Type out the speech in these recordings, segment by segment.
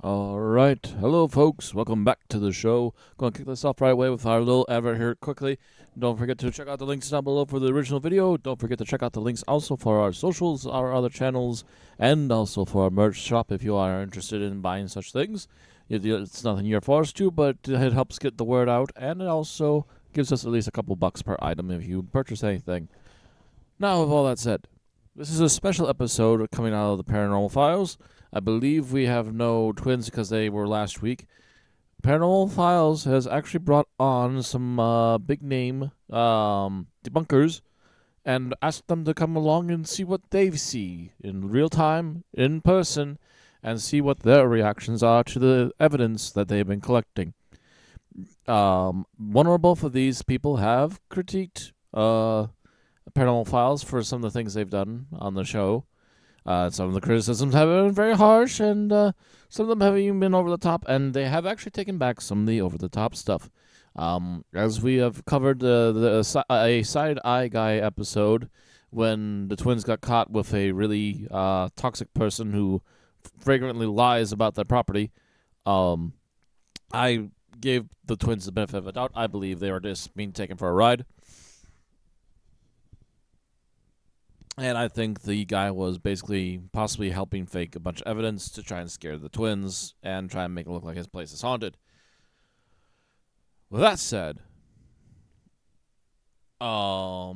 Alright, hello folks, welcome back to the show. Gonna kick this off right away with our little advert here quickly. Don't forget to check out the links down below for the original video. Don't forget to check out the links also for our socials, our other channels, and also for our merch shop if you are interested in buying such things. It's nothing you're forced to, but it helps get the word out, and it also gives us at least a couple bucks per item if you purchase anything. Now, with all that said, this is a special episode coming out of the Paranormal Files. I believe we have no twins because they were last week. Paranormal Files has actually brought on some big name debunkers and asked them to come along and see what they see in real time, in person, and see what their reactions are to the evidence that they've been collecting. One or both of these people have critiqued Paranormal Files for some of the things they've done on the show. Some of the criticisms have been very harsh, and some of them have even been over the top, and they have actually taken back some of the over-the-top stuff. As we have covered a Side Eye Guy episode when the twins got caught with a really toxic person who flagrantly lies about their property, I gave the twins the benefit of the doubt. I believe they were just being taken for a ride. And I think the guy was basically possibly helping fake a bunch of evidence to try and scare the twins and try and make it look like his place is haunted. With that said, I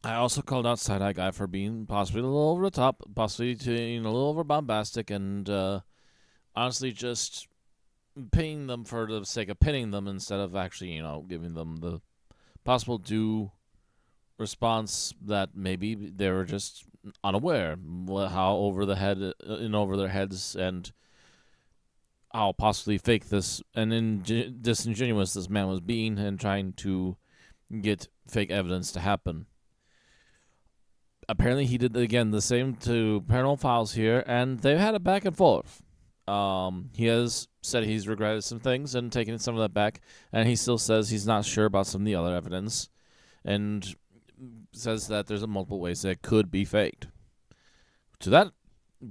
also called out Side Eye Guy for being possibly a little over the top, possibly a little over bombastic, and honestly just pinning them for the sake of pinning them instead of actually, giving them the possible due response that maybe they were just unaware how over their heads and how possibly fake this and disingenuous this man was being and trying to get fake evidence to happen. Apparently he did again the same to Paranormal Files here, and they've had a back and forth. He has said he's regretted some things and taken some of that back, and he still says he's not sure about some of the other evidence, and says that there's multiple ways that it could be faked. To that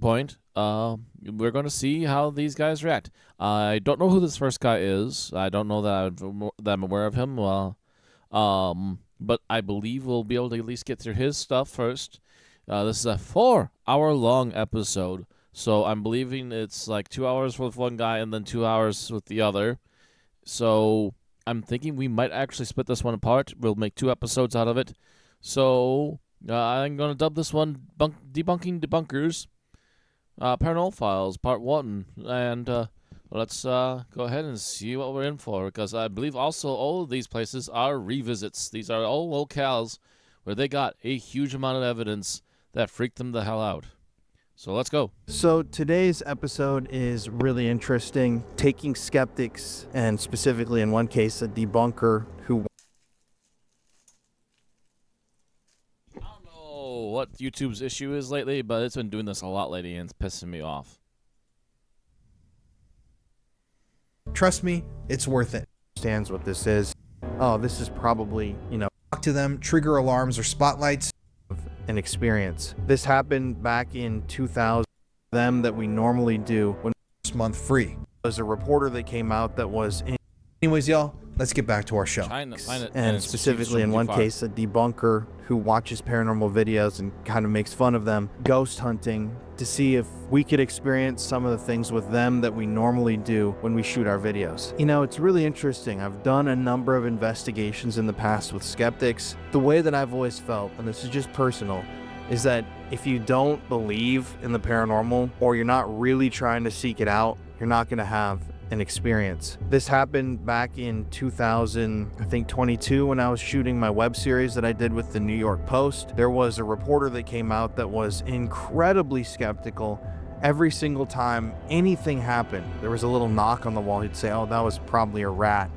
point, we're going to see how these guys react. I don't know who this first guy is. I don't know that I'm aware of him. But I believe we'll be able to at least get through his stuff first. This is a 4-hour-long episode, so I'm believing it's like 2 hours with one guy and then 2 hours with the other. So I'm thinking we might actually split this one apart. We'll make 2 episodes out of it. So I'm going to dub this one Debunking Debunkers, Paranormal Files, Part 1. And let's go ahead and see what we're in for, because I believe also all of these places are revisits. These are all locales where they got a huge amount of evidence that freaked them the hell out. So let's go. So today's episode is really interesting, taking skeptics, and specifically in one case, a debunker who... I don't know what YouTube's issue is lately, but it's been doing this a lot lately, and it's pissing me off. Trust me, it's worth it. understands what this is. Oh, this is probably, Talk to them, trigger alarms or spotlights. an experience. This happened back in 2000, them that we normally do when This month free. there's a reporter that came out that was in, Anyways, y'all, let's get back to our show. Trying to find it, and it's specifically in too one far. case, a debunker who watches paranormal videos and kind of makes fun of them, ghost hunting, to see if we could experience some of the things with them that we normally do when we shoot our videos. It's really interesting. I've done a number of investigations in the past with skeptics. The way that I've always felt, and this is just personal, is that if you don't believe in the paranormal or you're not really trying to seek it out, you're not going to have an experience. This happened back in 2022 when I was shooting my web series that I did with the New York Post. There was a reporter that came out that was incredibly skeptical. Every single time anything happened, there was a little knock on the wall. He'd say, oh, that was probably a rat.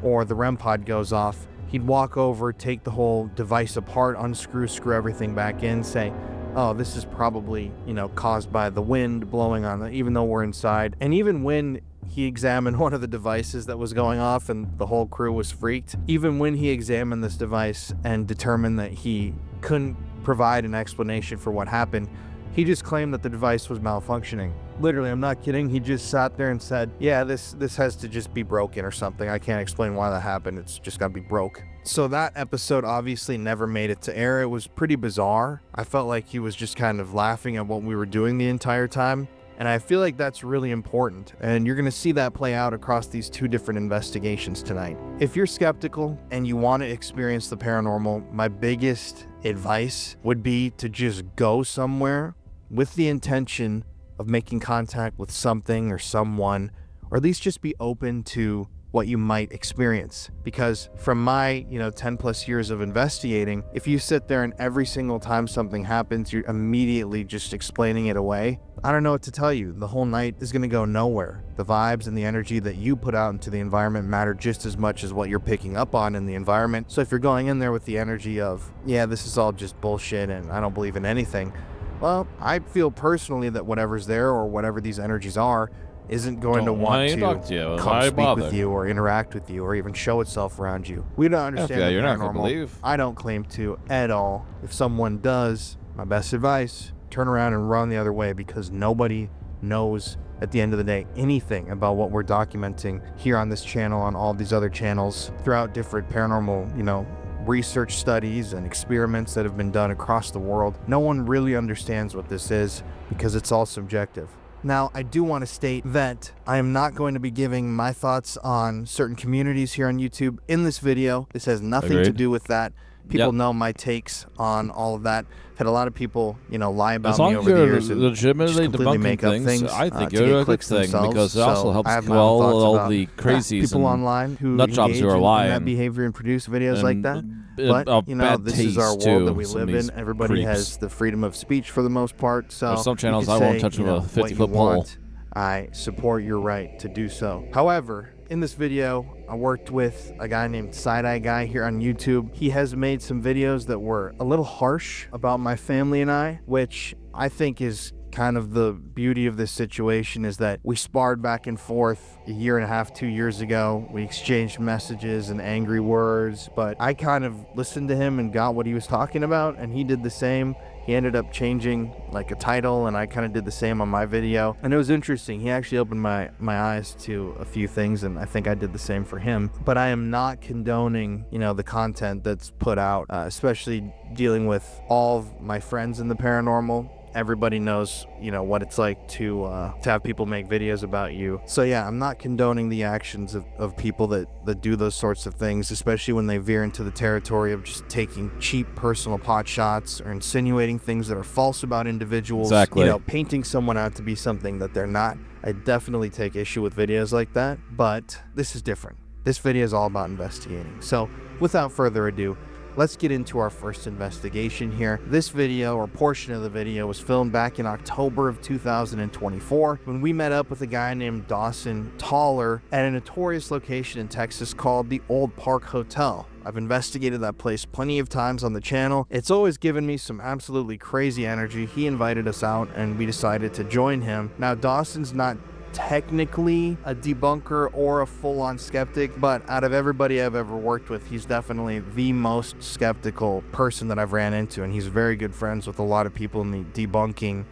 Or the REM pod goes off. He'd walk over, take the whole device apart, screw everything back in, say, oh, this is probably, caused by the wind blowing on it, even though we're inside. And even when he examined one of the devices that was going off and the whole crew was freaked, even when he examined this device and determined that he couldn't provide an explanation for what happened, He just claimed that the device was malfunctioning. Literally, I'm not kidding. He just sat there and said, yeah, this has to just be broken or something. I can't explain why that happened. It's just gotta be broke. So that episode obviously never made it to air. It was pretty bizarre. I felt like he was just kind of laughing at what we were doing the entire time. And I feel like that's really important. And you're gonna see that play out across these two different investigations tonight. If you're skeptical and you want to experience the paranormal, my biggest advice would be to just go somewhere with the intention of making contact with something or someone, or at least just be open to what you might experience. Because from my 10 plus years of investigating, if you sit there and every single time something happens you're immediately just explaining it away, I don't know what to tell you. The whole night is going to go nowhere. The vibes and the energy that you put out into the environment matter just as much as what you're picking up on in the environment. So if you're going in there with the energy of, yeah, this is all just bullshit and I don't believe in anything, well, I feel personally that whatever's there or whatever these energies are isn't going to want to come speak with you or interact with you or even show itself around you. We don't understand the you're not gonna paranormal. believe. I don't claim to at all. If someone does, my best advice, turn around and run the other way, because nobody knows at the end of the day anything about what we're documenting here on this channel, on all these other channels, throughout different paranormal, research studies and experiments that have been done across the world. No one really understands what this is because it's all subjective. Now, I do want to state that I am not going to be giving my thoughts on certain communities here on YouTube in this video. This has nothing to Agreed. do with that. People know my takes on all of that. Had a lot of people, lie about As long me as over the you're years and legitimately just completely debunking make up things, I think to you're get a good clicks thing, themselves. because it also So helps I have my quell own thoughts all about the crazies people and online who nut jobs engage who are in lying that behavior and produce videos like that. But bad this is our taste, world too. that we Some of live these in. Everybody creeps. has the freedom of speech for the most part. So There's some channels you I can won't say, touch with a what you 50-foot pole. want. I support your right to do so. However, in this video, I worked with a guy named Side-Eye Guy here on YouTube. He has made some videos that were a little harsh about my family and I, which I think is kind of the beauty of this situation, is that we sparred back and forth a year and a half, 2 years ago. We exchanged messages and angry words, but I kind of listened to him and got what he was talking about, and he did the same. He ended up changing like a title, and I kind of did the same on my video, and it was interesting. He actually opened my eyes to a few things, and I think I did the same for him. But I am not condoning the content that's put out, especially dealing with all of my friends in the paranormal. Everybody knows, what it's like to have people make videos about you. So yeah, I'm not condoning the actions of people that do those sorts of things, especially when they veer into the territory of just taking cheap personal pot shots or insinuating things that are false about individuals. Exactly. Painting someone out to be something that they're not. I definitely take issue with videos like that, but this is different. This video is all about investigating. So without further ado, let's get into our first investigation here. This video, or portion of the video, was filmed back in October of 2024 when we met up with a guy named Dawson Toller at a notorious location in Texas called the Old Park Hotel. I've investigated that place plenty of times on the channel. It's always given me some absolutely crazy energy. He invited us out and we decided to join him. Now, Dawson's not technically a debunker or a full-on skeptic, but out of everybody I've ever worked with, he's definitely the most skeptical person that I've ran into, and he's very good friends with a lot of people in the debunking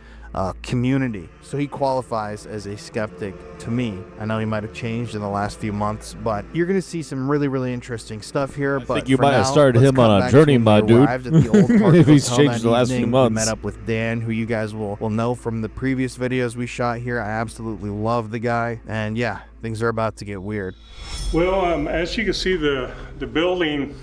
community. So he qualifies as a skeptic to me. I know he might have changed in the last few months, but you're going to see some really, really interesting stuff here. I think you might have started him on a journey, my dude. If he's changed the last few months. We met up with Dan, who you guys will know from the previous videos we shot here. I absolutely love the guy, and yeah, things are about to get weird. Well, as you can see, the building,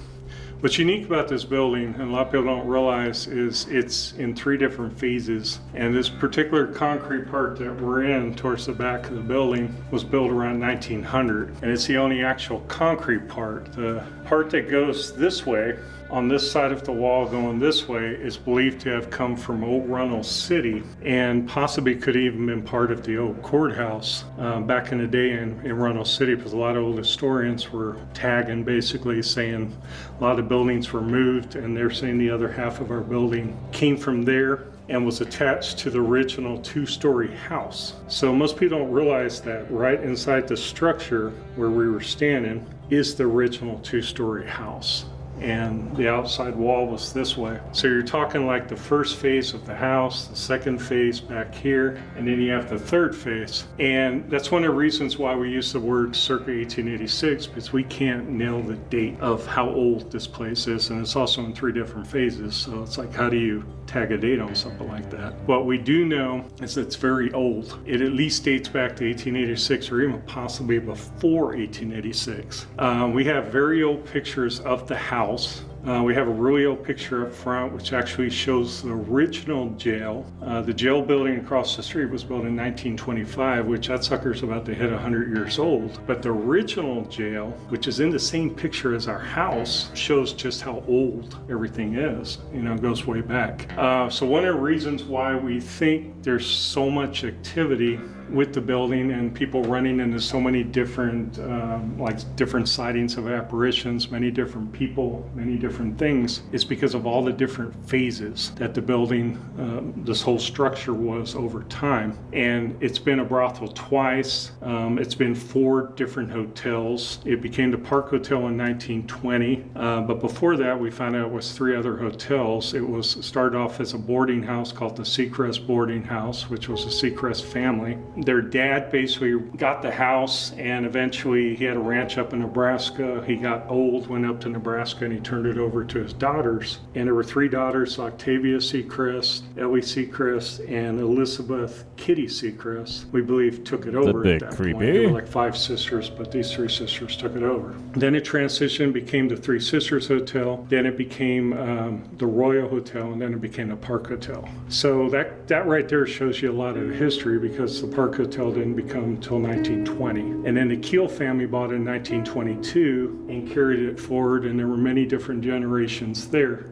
what's unique about this building, and a lot of people don't realize, is it's in 3 different phases. And this particular concrete part that we're in towards the back of the building was built around 1900. And it's the only actual concrete part. The part that goes this way, on this side of the wall going this way, is believed to have come from Old Runnels City, and possibly could even been part of the old courthouse back in the day in Runnels City, because a lot of old historians were tagging, basically saying a lot of buildings were moved, and they're saying the other half of our building came from there and was attached to the original 2-story house. So most people don't realize that right inside the structure where we were standing is the original 2-story house. and the outside wall was this way. So you're talking like the first face of the house, the second face back here, and then you have the third face. And that's one of the reasons why we use the word circa 1886, because we can't nail the date of how old this place is, and it's also in 3 different phases. So it's like, how do you tag a date on something like that? What we do know is it's very old. It at least dates back to 1886 or even possibly before 1886. We have very old pictures of the house. We have a really old picture up front which actually shows the original jail. The jail building across the street was built in 1925, which that sucker's about to hit 100 years old. But the original jail, which is in the same picture as our house, shows just how old everything is. You know, it goes way back. So one of the reasons why we think there's so much activity with the building and people running into so many different different sightings of apparitions, many different people, many different things, is because of all the different phases that the building, this whole structure was over time. And it's been a brothel twice. It's been 4 different hotels. It became the Park Hotel in 1920, but before that we found out it was 3 other hotels. It started off as a boarding house called the Seacrest Boarding House, which was a Seacrest family. Their dad basically got the house, and eventually he had a ranch up in Nebraska. He got old, went up to Nebraska, and he turned it over to his daughters. And there were 3 daughters, Octavia Seacrest, Ellie Seacrest, and Elizabeth Kitty Seacrest, we believe, took it over at that point. There were like 5 sisters, but these 3 sisters took it over. Then it transitioned, became the 3 Sisters Hotel. Then it became the Royal Hotel, and then it became the Park Hotel. So that right there shows you a lot of the history, because the Park Hotel didn't become until 1920. And then the Keel family bought it in 1922 and carried it forward, and there were many different generations there.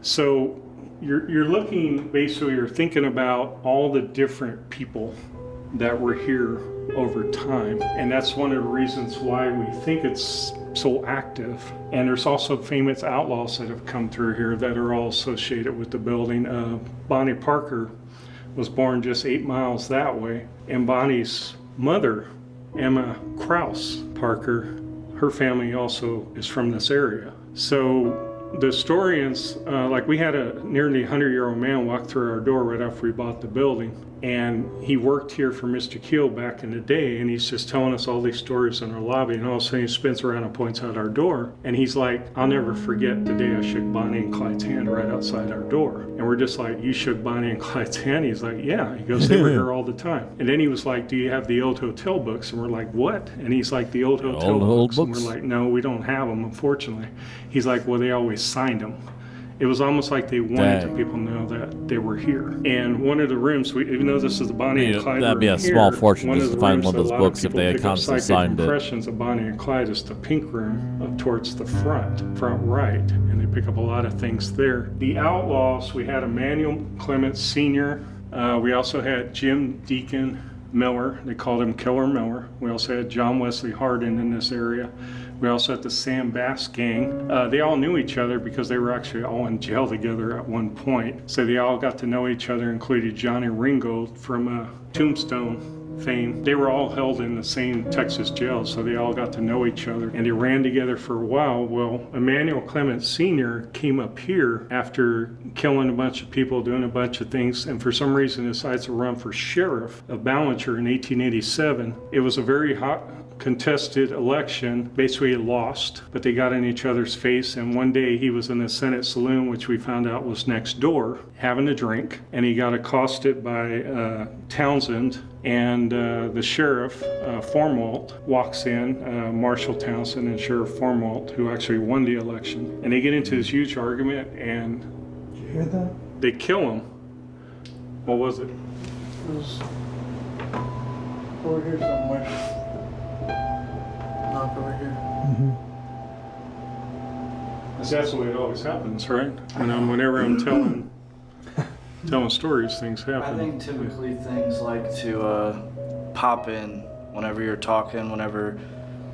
So you're looking, basically, you're thinking about all the different people that were here over time. And that's one of the reasons why we think it's so active. And there's also famous outlaws that have come through here that are all associated with the building. Bonnie Parker was born just 8 miles that way. And Bonnie's mother, Emma Krause Parker, her family also is from this area. So the historians, we had a nearly 100-year-old man walk through our door right after we bought the building. And he worked here for Mr. Keel back in the day, and he's just telling us all these stories in our lobby, and all of a sudden he spins around and points out our door, and he's like, I'll never forget the day I shook Bonnie and Clyde's hand right outside our door. And we're just like, you shook Bonnie and Clyde's hand? He's like, yeah. He goes, they were here all the time. And then he was like, do you have the old hotel books? And we're like, what? And he's like, the old hotel books? And we're like, no, we don't have them, unfortunately. He's like, well, they always signed them. It was almost like they wanted the people to know that they were here. And one of the rooms, even though this is the Bonnie and Clyde, that'd be a small fortune just to find one of those books if they had constantly signed it. Impressions of Bonnie and Clyde is the pink room up towards the front right, and they pick up a lot of things there. The Outlaws, we had Emmanuel Clements Sr. We also had Jim Deacon Miller. They called him Killer Miller. We also had John Wesley Hardin in this area. We also had the Sam Bass gang. They all knew each other because they were actually all in jail together at one point. So they all got to know each other, including Johnny Ringold from Tombstone fame. They were all held in the same Texas jail, so they all got to know each other. And they ran together for a while. Well, Emmanuel Clements Sr. came up here after killing a bunch of people, doing a bunch of things, and for some reason decides to run for sheriff of Ballinger in 1887. It was a very hot contested election. Basically he lost, but they got in each other's face, and one day he was in the Senate saloon, which we found out was next door, having a drink, and he got accosted by Townsend, and the sheriff, Formwalt, walks in, Marshall Townsend and Sheriff Formwalt, who actually won the election, and they get into this huge argument, and Did you hear that? they kill him. What was it? It was over here somewhere. Knock over here. That's the way it always happens, right? And whenever I'm telling stories, things happen. I think typically things like to pop in whenever you're talking,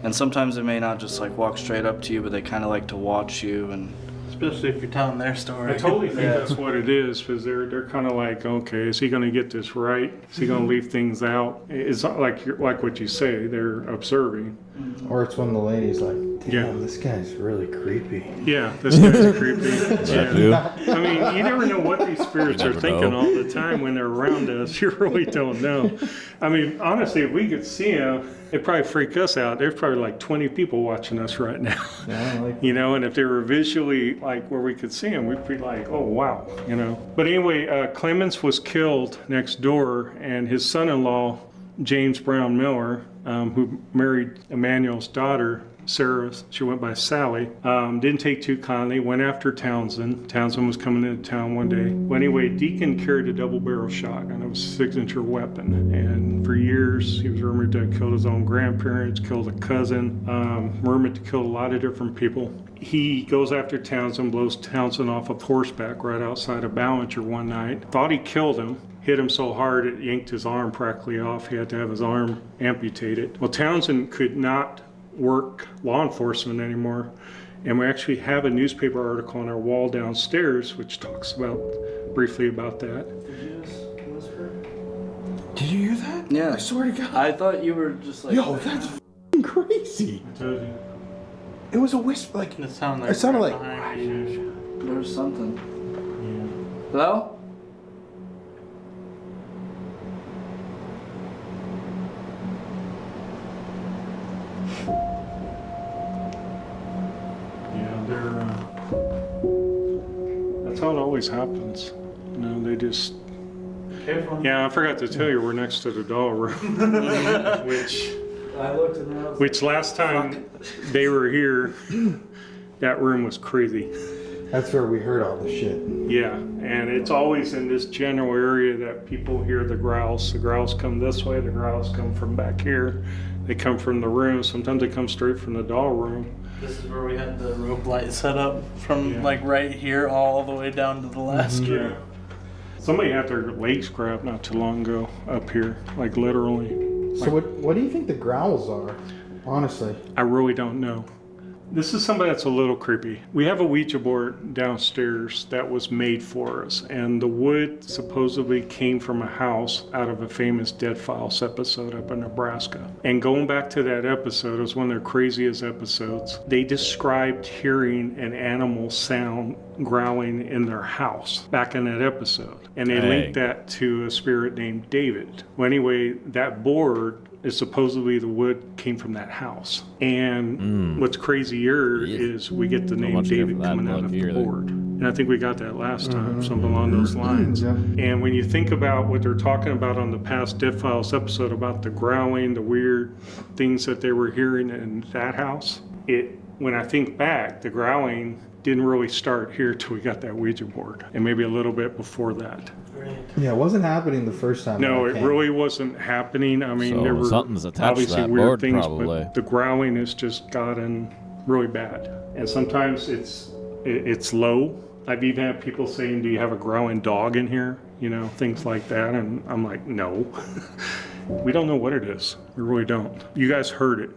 and sometimes they may not just like walk straight up to you, but they kind of like to watch you, and Especially if you're telling their story. I totally think that's what it is, because they're kind of like, okay, is he going to get this right? Is he going to leave things out? It's not like what you say. They're observing. Or it's when the lady's like, Yeah. damn, this guy's really creepy. Yeah, this guy's creepy. That Yeah. too. I mean, you never know what these spirits You are never thinking know. all the time when they're around us. You really don't know. I mean, honestly, if we could see them, it'd probably freak us out. There's probably like 20 people watching us right now. Yeah, like You know, and if they were visually like where we could see them, we'd be like, oh, wow, you know. But anyway, Clemens was killed next door, and his son-in-law, James Brown Miller, who married Emmanuel's daughter, Sarah, she went by Sally, didn't take too kindly, went after Townsend. Townsend was coming into town one day. Well, anyway, Deacon carried a double-barrel shotgun. It was his signature weapon. And for years, he was rumored to have killed his own grandparents, killed a cousin, rumored to kill a lot of different people. He goes after Townsend, blows Townsend off of horseback right outside of Ballinger one night. Thought he killed him. Hit him so hard it yanked his arm practically off. He had to have his arm amputated. Well, Townsend could not work law enforcement anymore. And we actually have a newspaper article on our wall downstairs which talks briefly about that. Did you just whisper? Did you hear that? Yeah. I swear to God. I thought you were just like. Yo, that's f***ing crazy. I told you. It was a whisper, like, It sounded like. It sounded like- behind you. There was something. Hello? Yeah, that's how it always happens. You know, they just. Careful. Yeah, I forgot to tell you, we're next to the doll room, which. I looked and I was Which last time they were here, that room was crazy. that's where we heard all the shit. Yeah, and it's always in this general area that people hear the growls. The growls come this way, the growls come from back here. They come from the room. Sometimes they come straight from the doll room. This is where we had the rope light set up from Yeah. like right here all the way down to the last Yeah. room. Somebody had their legs grabbed not too long ago up here, like literally. So what do you think the growls are? Honestly. I really don't know. This is somebody that's a little creepy. We have a Ouija board downstairs that was made for us, and the wood supposedly came from a house out of a famous Dead Files episode up in Nebraska. And going back to that episode, it was one of their craziest episodes. They described hearing an animal sound growling in their house back in that episode. And they Dang. linked that to a spirit named David. Well, anyway, that board is supposedly the wood came from that house. And what's crazier is we get the name much care David for that coming out book of the either. board. And I think we got that last time, something along those lines. Yeah. And when you think about what they're talking about on the past Dead Files episode about the growling, the weird things that they were hearing in that house, when I think back, the growling didn't really start here till we got that Ouija board, and maybe a little bit before that. Yeah, it wasn't happening the first time. No, that I it came. really wasn't happening. I mean, So there were something's attached to obviously that weird board, things, probably. but the growling has just gotten really bad. And sometimes it's low. I've even had people saying, "Do you have a growling dog in here?" You know, things like that, and I'm like, "No, we don't know what it is. We really don't." You guys heard it.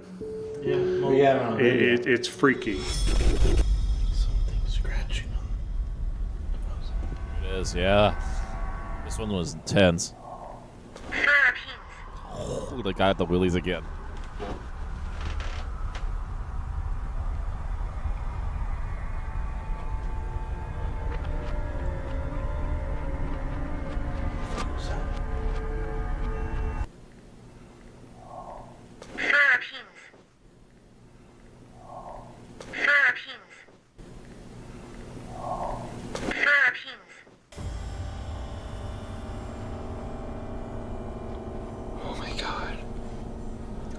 Yeah. Well, Yeah. It's freaky. something scratching on. It is, yeah. This one was intense. Oh, the guy at the wheelies again. Oh my God.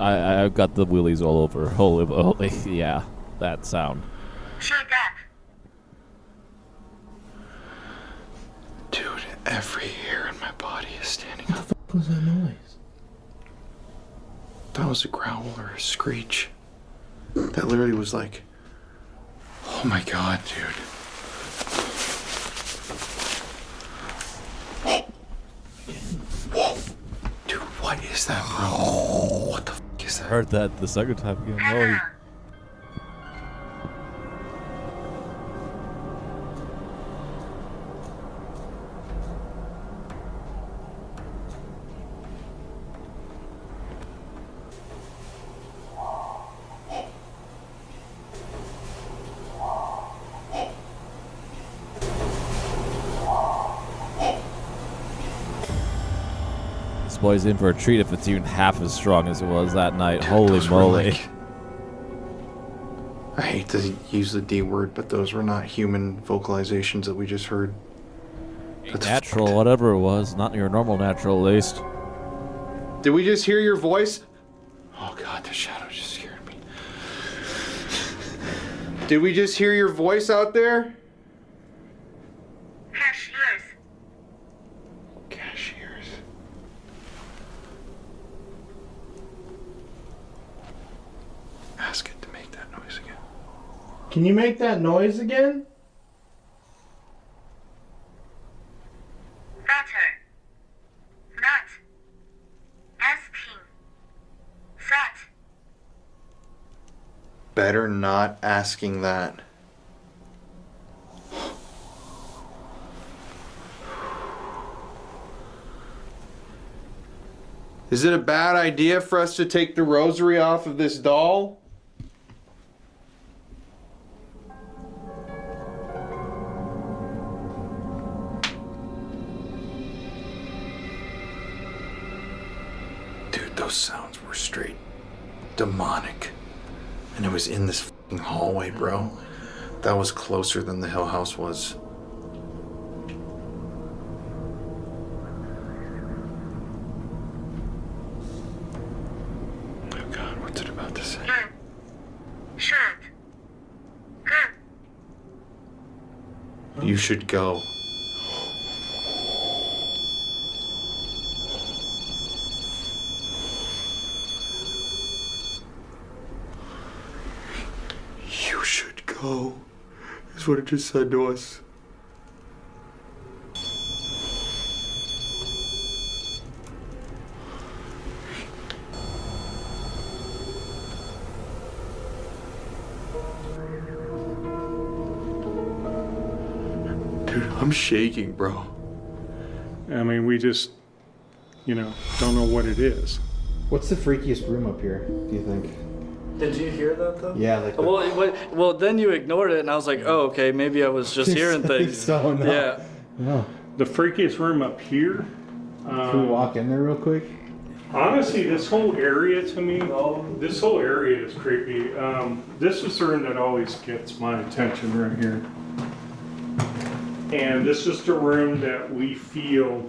I've got the wheelies all over. Holy, yeah, that sound. Dude, every hair in my body is standing up. What was that noise? That was a growl or a screech. That literally was like, oh my God, dude. Whoa. Dude, what is that, bro? What the f is I that? heard that the second time again. Oh, This boy's in for a treat if it's even half as strong as it was that night. Dude, Holy those were moly. like- I hate to use the D word, but those were not human vocalizations that we just heard. That's Natural, fucked. whatever it was. Not your normal natural, at least. Did we just hear your voice? Oh god, the shadow just scared me. Did we just hear your voice out there? Cashiers. Cashiers. Ask it to make that noise again. Can you make that noise again? Better. Not. Asking. That. Better not asking that. Is it a bad idea for us to take the rosary off of this doll? Dude, those sounds were straight demonic. And it was in this fucking hallway, bro. That was closer than the Hill House was. Oh god, what's it about to say? Good. Should. Good. You should go. You should go, is what it just said to us. Dude, I'm shaking, bro. I mean, we just, don't know what it is. What's the freakiest room up here, do you think? Did you hear that though? Yeah, like Well, then you ignored it, and I was like, oh, okay, maybe I was just hearing things. So, no. Yeah. No. The freakiest room up here, Can we walk in there real quick? honestly, this whole area to me, this whole area is creepy. This is the room that always gets my attention right here. And this is the room that we feel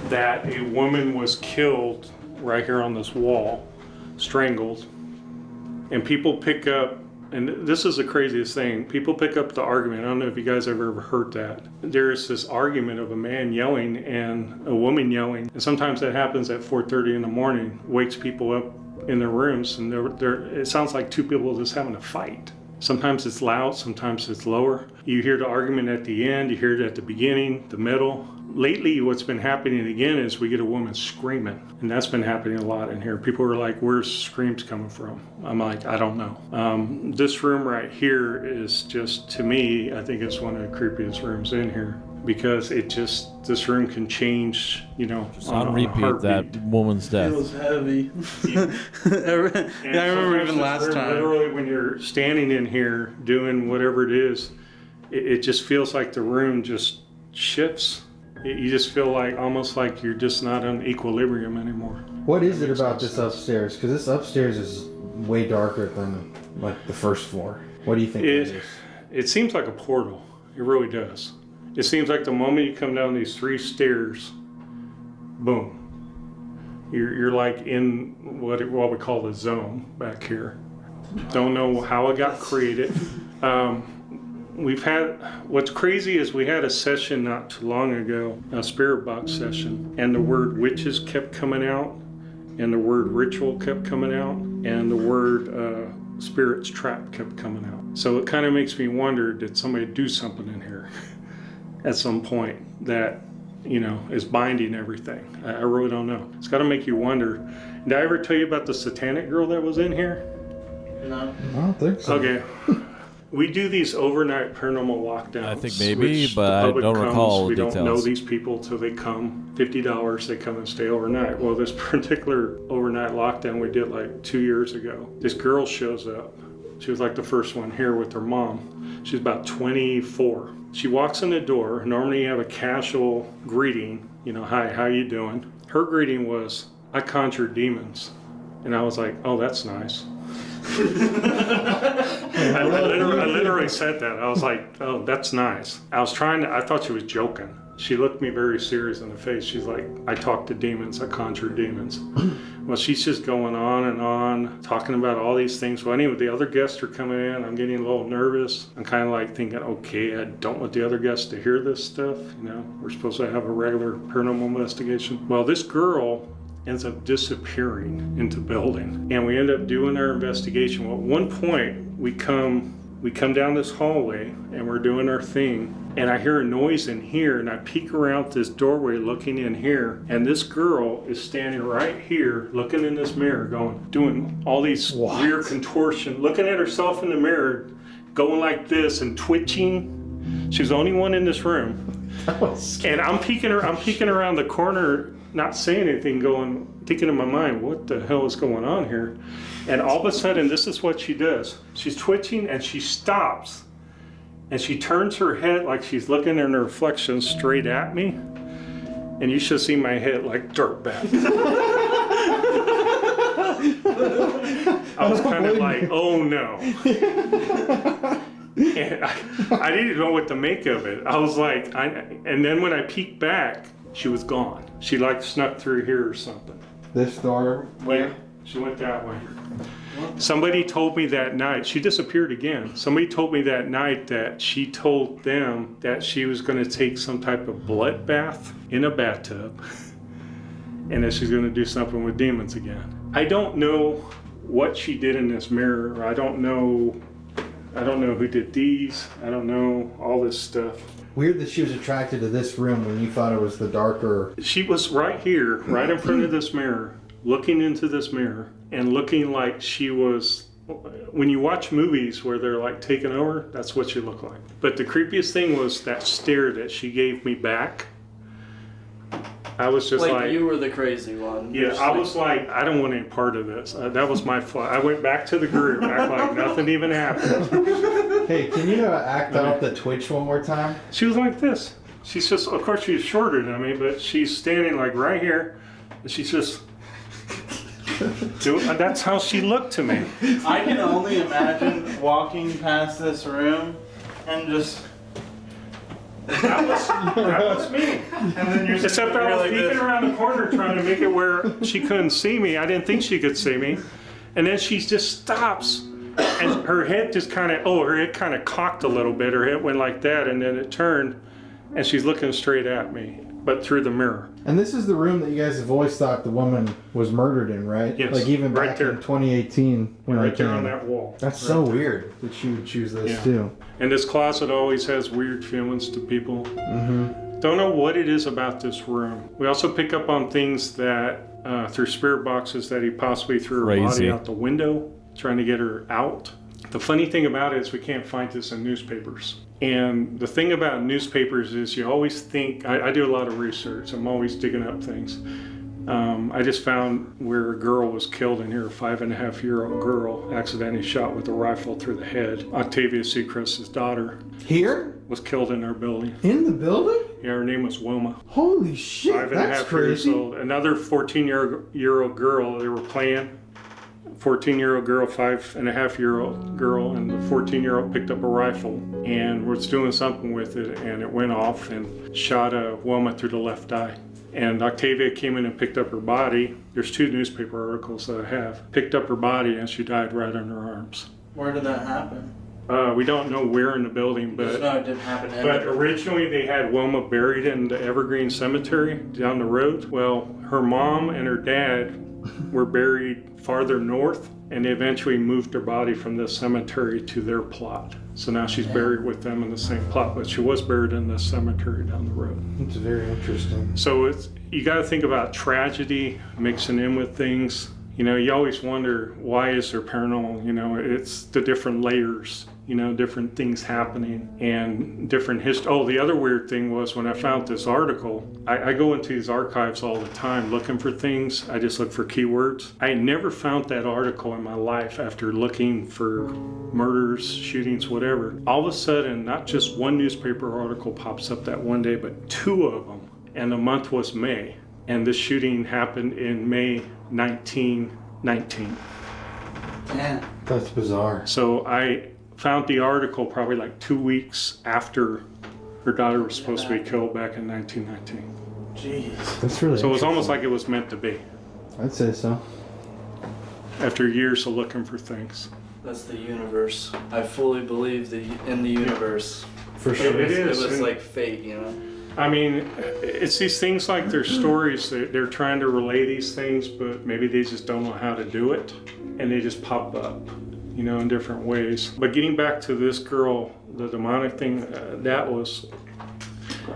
that a woman was killed right here on this wall, strangled. And people pick up, and this is the craziest thing, people pick up the argument. I don't know if you guys have ever heard that. There's this argument of a man yelling and a woman yelling. And sometimes that happens at 4:30 in the morning, wakes people up in their rooms, and it sounds like two people just having a fight. Sometimes it's loud, sometimes it's lower. You hear the argument at the end, you hear it at the beginning, the middle. Lately, what's been happening again is we get a woman screaming, and that's been happening a lot in here. People are like, where's screams coming from? I'm like, I don't know. This room right here is just, to me, I think it's one of the creepiest rooms in here, because this room can change, Just on repeat, a that heartbeat. woman's death. Feels heavy. And I remember sometimes even this last room, time. literally, when you're standing in here doing whatever it is, it just feels like the room just shifts. You just feel like almost like you're just not in equilibrium anymore. What is it about this upstairs? Because this upstairs is way darker than like the first floor. What do you think it is? It seems like a portal. It really does. It seems like the moment you come down these 3 stairs, boom, you're like in what we call the zone back here. Don't know how it got created. What's crazy is we had a session not too long ago, a spirit box session, and the word witches kept coming out, and the word ritual kept coming out, and the word spirit's trap kept coming out. So it kind of makes me wonder, did somebody do something in here at some point that, is binding everything? I really don't know. It's got to make you wonder. Did I ever tell you about the satanic girl that was in here? No. I don't think so. Okay. We do these overnight paranormal lockdowns. I think maybe, which but the I public don't comes. recall We the don't know details. these people till they come. $50, they come and stay overnight. Well, this particular overnight lockdown we did like 2 years ago. This girl shows up. She was like the first one here with her mom. She's about 24. She walks in the door. Normally you have a casual greeting, hi, how you doing? Her greeting was, I conjured demons. And I was like, oh, that's nice. I literally said that. I was like, oh, that's nice. I thought she was joking. She looked me very serious in the face. She's like, I talk to demons, I conjure demons. Well, she's just going on, talking about all these things. Well, anyway, the other guests are coming in. I'm getting a little nervous. I'm kind of like thinking, okay, I don't want the other guests to hear this stuff. We're supposed to have a regular paranormal investigation. Well, this girl ends up disappearing into the building, and we end up doing our investigation. Well, at one point, we come down this hallway, and we're doing our thing, and I hear a noise in here, and I peek around this doorway looking in here, and this girl is standing right here looking in this mirror doing all these weird contortion, looking at herself in the mirror, going like this and twitching. She's the only one in this room. And I'm peeking around the corner, not saying anything, thinking in my mind, what the hell is going on here? And all of a sudden, this is what she does. She's twitching and she stops. And she turns her head like she's looking in her reflection straight at me. And you should see my head like dirtbag. I was kind of like, oh no. And I didn't know what to make of it. I was like, and then when I peeked back, she was gone. She like snuck through here or something. This door? Yeah, she went that way. Somebody told me that night, she disappeared again. Somebody told me that night that she told them that she was going to take some type of blood bath in a bathtub and that she's going to do something with demons again. I don't know what she did in this mirror. I don't know who did these. I don't know all this stuff. Weird that she was attracted to this room when you thought it was the darker. She was right here, right in front of this mirror, looking into this mirror and looking like she was, when you watch movies where they're like taken over, that's what she looked like. But the creepiest thing was that stare that she gave me back. I was just like, you were the crazy one. Yeah, I was like, I don't want any part of this. That was my fault. I went back to the group, act like nothing even happened. Hey, can you act out the twitch one more time? She was like this. She's just, of course she's shorter than me, but she's standing like right here. And she's just, that's how she looked to me. I can only imagine walking past this room and just... That was me. And then you're Except I was peeking around the corner trying to make it where she couldn't see me. I didn't think she could see me. And then she just stops. And her head just kind of, her head kind of cocked a little bit. Her head went like that, and then it turned, and she's looking straight at me, but through the mirror. And this is the room that you guys have always thought the woman was murdered in, right? Yes. Like even right back there. in 2018. When right there on that wall. That's right so there. weird that she would choose this Yeah. too. And this closet always has weird feelings to people. Mm-hmm. Don't know what it is about this room. We also pick up on things that, through spirit boxes, that he possibly threw her body out the window, trying to get her out. The funny thing about it is we can't find this in newspapers. And the thing about newspapers is you always think, I do a lot of research, I'm always digging up things. I just found where a girl was killed in here, a 5.5-year-old girl, accidentally shot with a rifle through the head. Octavia Seacrest's daughter Here? was killed in our building. In the building? Yeah, her name was Wilma. Holy shit, 5.5 that's years crazy. old. Another 14-year-old girl, they were playing. 14-year-old girl, 5.5-year-old girl, and the 14-year-old picked up a rifle and was doing something with it, and it went off and shot Wilma through the left eye. And Octavia came in and picked up her body. There's 2 newspaper articles that I have. Picked up her body and she died right in her arms. Where did that happen? We don't know where in the building, but No, it didn't happen. but originally they had Wilma buried in the Evergreen Cemetery down the road. Well, her mom and her dad were buried farther north, and they eventually moved her body from this cemetery to their plot. So now she's buried with them in the same plot, but she was buried in this cemetery down the road. It's very interesting. So you got to think about tragedy mixing in with things. You always wonder, why is there paranormal? It's the different layers, different things happening and different history. Oh, the other weird thing was when I found this article, I go into these archives all the time looking for things. I just look for keywords. I never found that article in my life after looking for murders, shootings, whatever. All of a sudden, not just one newspaper article pops up that one day, but 2 of them. and the month was May. And this shooting happened in May 1919. Damn. That's bizarre. So I found the article probably like 2 weeks after her daughter was supposed to be killed back in 1919. Jeez. That's really. So it was almost interesting. like it was meant to be. I'd say so. After years of looking for things. That's the universe. I fully believe in the universe. For sure. It is. It was And- like fate, you know? I mean, it's these things like their stories. They're trying to relay these things, but maybe they just don't know how to do it, and they just pop up, you know, in different ways. But getting back to this girl, the demonic thing, that was,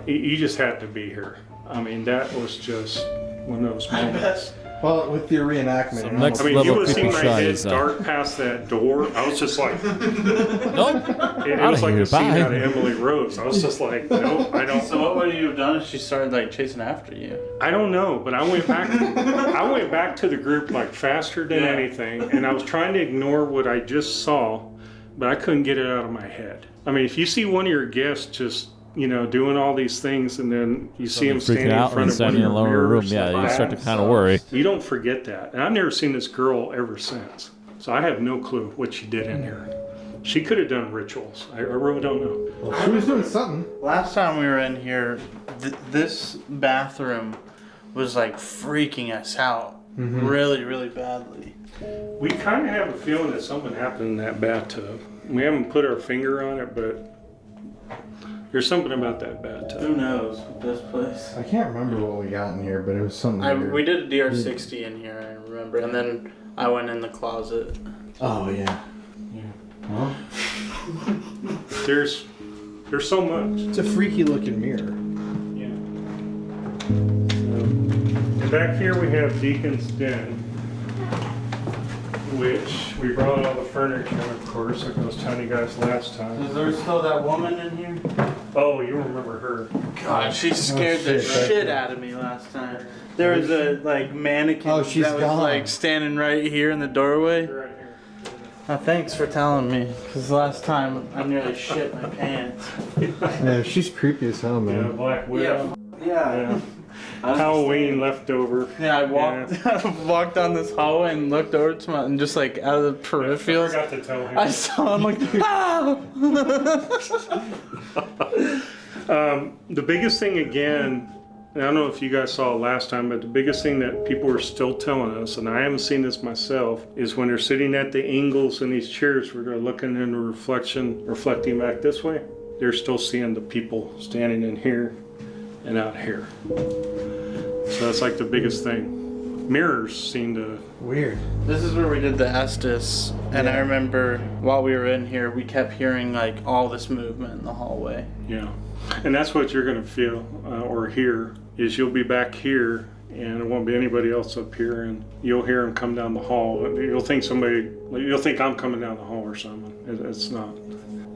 you just had to be here. I mean, that was just one of those moments. Well, with your reenactment. Some it next I mean, level you would have seen creepy my head size, dart past that door. I was just like, Nope. it Outta was like here, the scene bye. out of Emily Rose. I was just like, no, I don't. So what would you have done if she started like chasing after you? I don't know, but I went back. I went back to the group like faster than Yeah. anything, and I was trying to ignore what I just saw, but I couldn't get it out of my head. I mean, if you see one of your guests just, you know, doing all these things, and then you see him Freaking standing in out front and of one of standing in your the lower room, mirrors, yeah, you like start to that, kind of worry. you don't forget that. And I've never seen this girl ever since, so I have no clue what she did in here. She could have done rituals. I really don't know. Well, she was doing something. Last time we were in here, this bathroom was like freaking us out really, really badly. We kind of have a feeling that something happened in that bathtub. We haven't put our finger on it, but there's something about that bathtub. Who knows with this place? I can't remember what we got in here, but it was something weird. We did a DR60 in here, I remember, and then I went in the closet. Oh, yeah. Well, There's so much. it's a freaky looking mirror. Yeah. And back here we have Deacon's Den, which we brought all the furniture, of course, like I was telling you guys last time. Is there still that woman in here? Oh, you remember her. God, she scared the shit. shit out of me last time. There was a like mannequin Oh, she's that was gone. like standing right here in the doorway. Right here. Thanks for telling me, because last time I nearly shit my pants. Yeah, she's creepy as hell, Yeah, man. Black Widow. Yeah. Yeah. Halloween leftover. Yeah, I walked down this hallway and looked over to my, and just like out of the I peripherals, forgot to tell him. I saw him like, ah! The biggest thing again, and I don't know if you guys saw it last time, but the biggest thing that people are still telling us, and I haven't seen this myself, is when they're sitting at the angles in these chairs where they're looking in the reflecting back this way, they're still seeing the people standing in here and out here. So that's like the biggest thing. Mirrors seem to... Weird. This is where we did the Estes, and I remember while we were in here, we kept hearing like all this movement in the hallway. Yeah. And that's what you're going to feel or hear, is you'll be back here and there won't be anybody else up here, and you'll hear them come down the hall. You'll think I'm coming down the hall or something. It's not.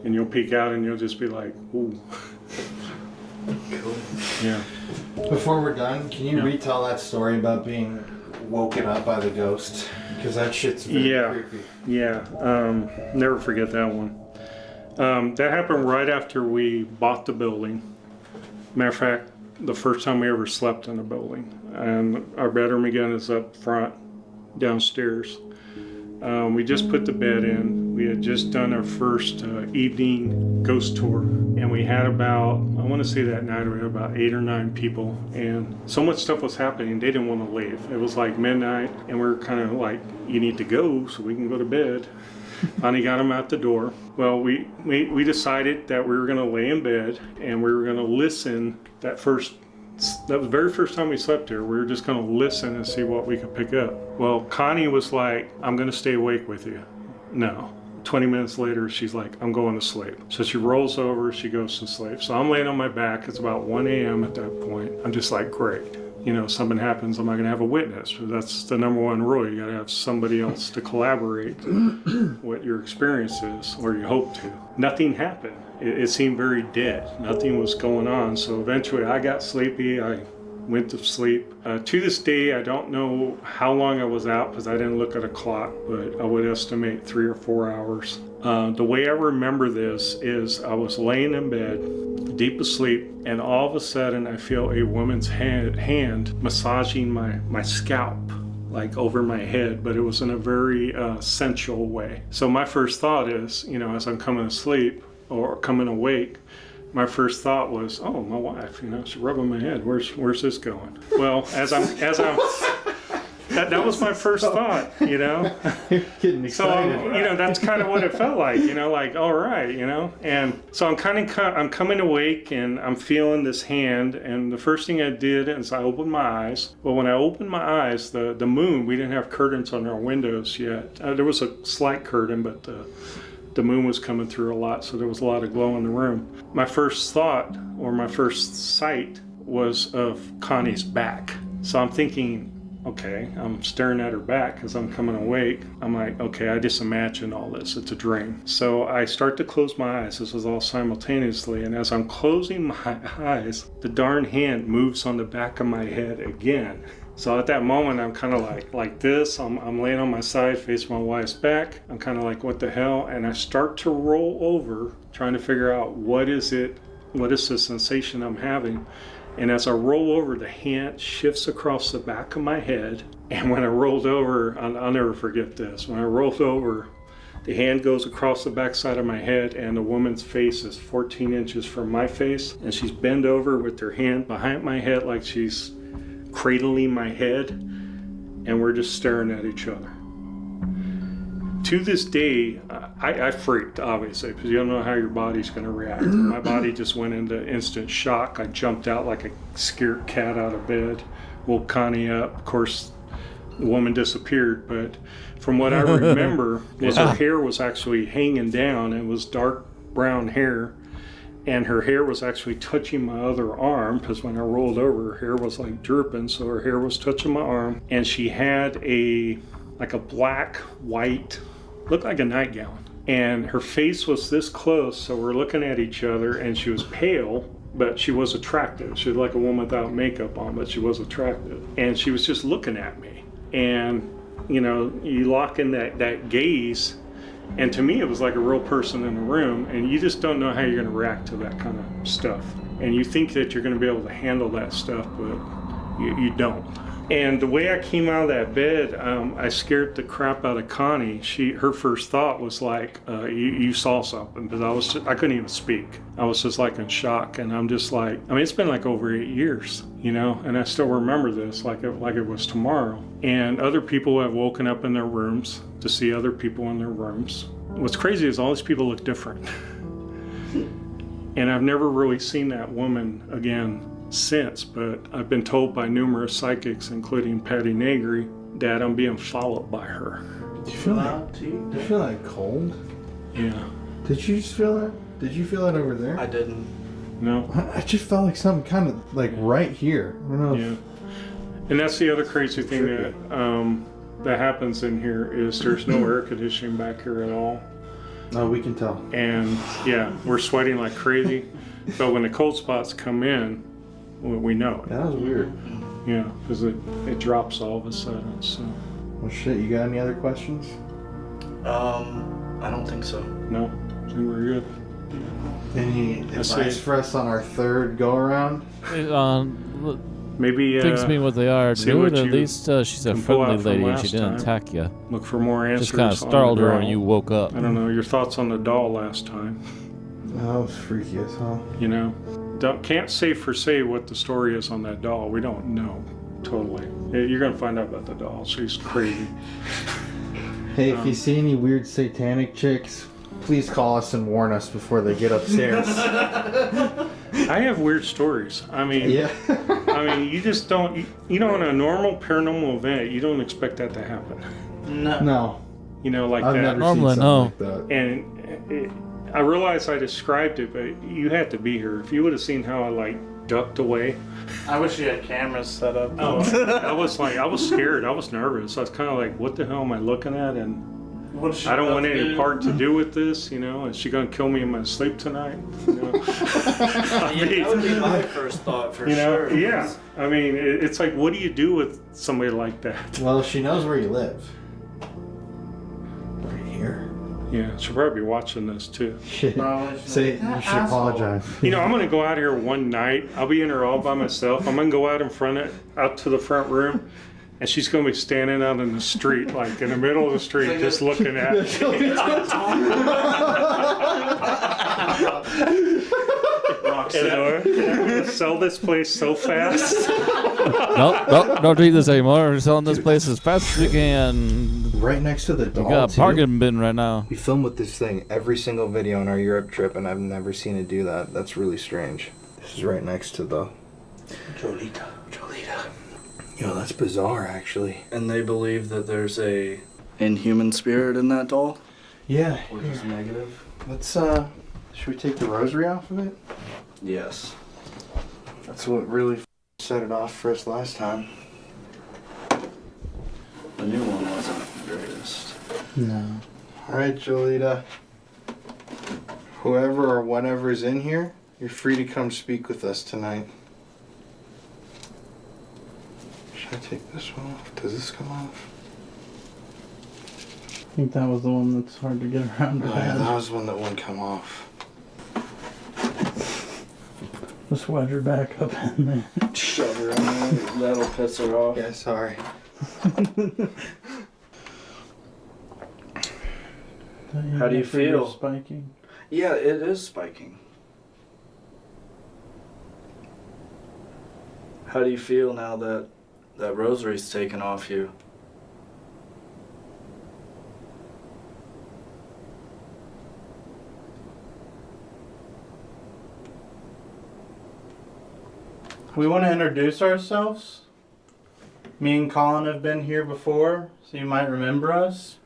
And you'll peek out and you'll just be like, ooh. Cool. Yeah. Before we're done, can you Yeah. retell that story about being woken up by the ghost? Because that shit's very Yeah. creepy. Yeah. Never forget that one. That happened right after we bought the building. Matter of fact, the first time we ever slept in a building. And our bedroom again is up front, downstairs. We just put the bed in. We had just done our first evening ghost tour. And we had about, I want to say that night we had about 8 or 9 people. And so much stuff was happening, they didn't want to leave. It was like midnight and we were kind of like, you need to go so we can go to bed. Finally got them out the door. Well, we decided that we were going to lay in bed and we were going to listen. That was the very first time we slept here. We were just going to listen and see what we could pick up. Well, Connie was like, I'm going to stay awake with you. No. 20 minutes later, she's like, I'm going to sleep. So she rolls over, she goes to sleep. So I'm laying on my back. It's about 1 a.m. at that point. I'm just like, great. You know, something happens, I'm not going to have a witness. That's the number one rule. You got to have somebody else to collaborate what your experience is, or you hope to. Nothing happened. It seemed very dead. Nothing was going on. So eventually I got sleepy. I went to sleep. To this day, I don't know how long I was out because I didn't look at a clock, but I would estimate 3 or 4 hours. The way I remember this is I was laying in bed, deep asleep, and all of a sudden I feel a woman's hand massaging my scalp, like over my head, but it was in a very sensual way. So my first thought is, you know, as I'm coming asleep or coming awake, my first thought was, oh, my wife, you know, she's rubbing my head. Where's this going? Well, as I'm that was my first thought, you know. You're getting excited. So, you know, that's kind of what it felt like, you know, like, all right, you know. And so I'm coming awake, and I'm feeling this hand, and the first thing I did is I opened my eyes. Well, when I opened my eyes, the moon, we didn't have curtains on our windows yet. There was a slight curtain, but the moon was coming through a lot, so there was a lot of glow in the room. My first thought, or my first sight, was of Connie's back. So I'm thinking, okay, I'm staring at her back because I'm coming awake. I'm like, okay, I just imagined all this. It's a dream. So I start to close my eyes. This was all simultaneously. And as I'm closing my eyes, the darn hand moves on the back of my head again. So at that moment, I'm kind of like this. I'm laying on my side, facing my wife's back. I'm kind of like, what the hell? And I start to roll over, trying to figure out what is the sensation I'm having. And as I roll over, the hand shifts across the back of my head. And when I rolled over, I'll never forget this. When I rolled over, the hand goes across the backside of my head, and the woman's face is 14 inches from my face. And she's bent over with her hand behind my head like she's cradling my head. And we're just staring at each other. To this day, I freaked, obviously, because you don't know how your body's going to react. My body just went into instant shock. I jumped out like a scared cat out of bed, woke Connie up. Of course, the woman disappeared, but from what I remember, was her hair was actually hanging down. It was dark brown hair, and her hair was actually touching my other arm, because when I rolled over, her hair was like drooping, so her hair was touching my arm. And she had a black, white, looked like a nightgown. And her face was this close, so we're looking at each other, and she was pale, but she was attractive. She was like a woman without makeup on, but she was attractive. And she was just looking at me. And, you know, you lock in that gaze, and to me it was like a real person in the room, and you just don't know how you're going to react to that kind of stuff. And you think that you're going to be able to handle that stuff, but you don't. And the way I came out of that bed, I scared the crap out of Connie. Her first thought was like, you saw something, but I couldn't even speak. I was just like in shock, and I'm just like, I mean, it's been like over 8 years, you know, and I still remember this like it was tomorrow. And other people have woken up in their rooms to see other people in their rooms. What's crazy is all these people look different. And I've never really seen that woman again since, but I've been told by numerous psychics, including Patty Negri, that I'm being followed by her. Do you feel that cold? Yeah. Did you just feel that? Did you feel that over there? I didn't. No. I just felt like something kind of like right here. I don't know. Yeah. And that's the other crazy thing that happens in here is there's no air conditioning back here at all. Oh, we can tell. And yeah, we're sweating like crazy. But when the cold spots come in, we know it. That was weird. Yeah, because it drops all of a sudden. So. Well, shit. You got any other questions? I don't think so. No, I think we're good. Any advice for us on our third go around? Maybe things mean what they are. see Do what it. At you least she's a can pull friendly out from lady and last she didn't time. attack you. look for more answers. Just kind of on startled the her doll. when you woke up. I don't know your thoughts on the doll last time. That was freaky as hell. You know, can't say what the story is on that doll. We don't know totally. You're gonna find out about the doll. She's crazy. Hey, if you see any weird satanic chicks, please call us and warn us before they get upstairs. I have weird stories. I mean, Yeah. I mean, you just don't. You know, in a normal paranormal event, you don't expect that to happen. No. You know, like I've that. never Normally, seen no. something like that. And I realize I described it, but you had to be here. If you would have seen how I like ducked away. I wish you had cameras set up. Oh, I was scared. I was nervous. I was kind of like, what the hell am I looking at? And What is she I don't about want to any do? part to do with this. You know, is she gonna kill me in my sleep tonight? You know, Yeah, that would be my first thought for you know, sure. yeah. I mean, it's like, what do you do with somebody like that? Well, she knows where you live. Right here. Yeah, she'll probably be watching this too. Shit. Probably Say you should apologize. You know, I'm gonna go out here one night. I'll be in her all by myself. I'm gonna go out out to the front room, and she's gonna be standing out in the street, like in the middle of the street, just looking at me. And I'm gonna sell this place so fast. No, don't do this anymore. We're selling this place as fast as we can. Right next to the We doll, got a too. parking bin right now. We film with this thing every single video on our Europe trip, and I've never seen it do that. That's really strange. This is right next to the Jolita. Yo, that's bizarre, actually. And they believe that there's a inhuman spirit in that doll, Yeah. which is negative. Let's should we take the rosary off of it? Yes. That's what really set it off for us last time. The new one wasn't the greatest. No. All right, Jolita. Whoever or whatever is in here, you're free to come speak with us tonight. Should I take this one off? Does this come off? I think that was the one that's hard to get around to. Oh, yeah, that was one that wouldn't come off. Just wedge her back up in there. Shove her in there. That'll piss her off. Yeah, sorry. How do you feel? Spiking. Yeah, it is spiking. How do you feel now that that rosary's taken off you? We want to introduce ourselves. Me and Colin have been here before, so you might remember us.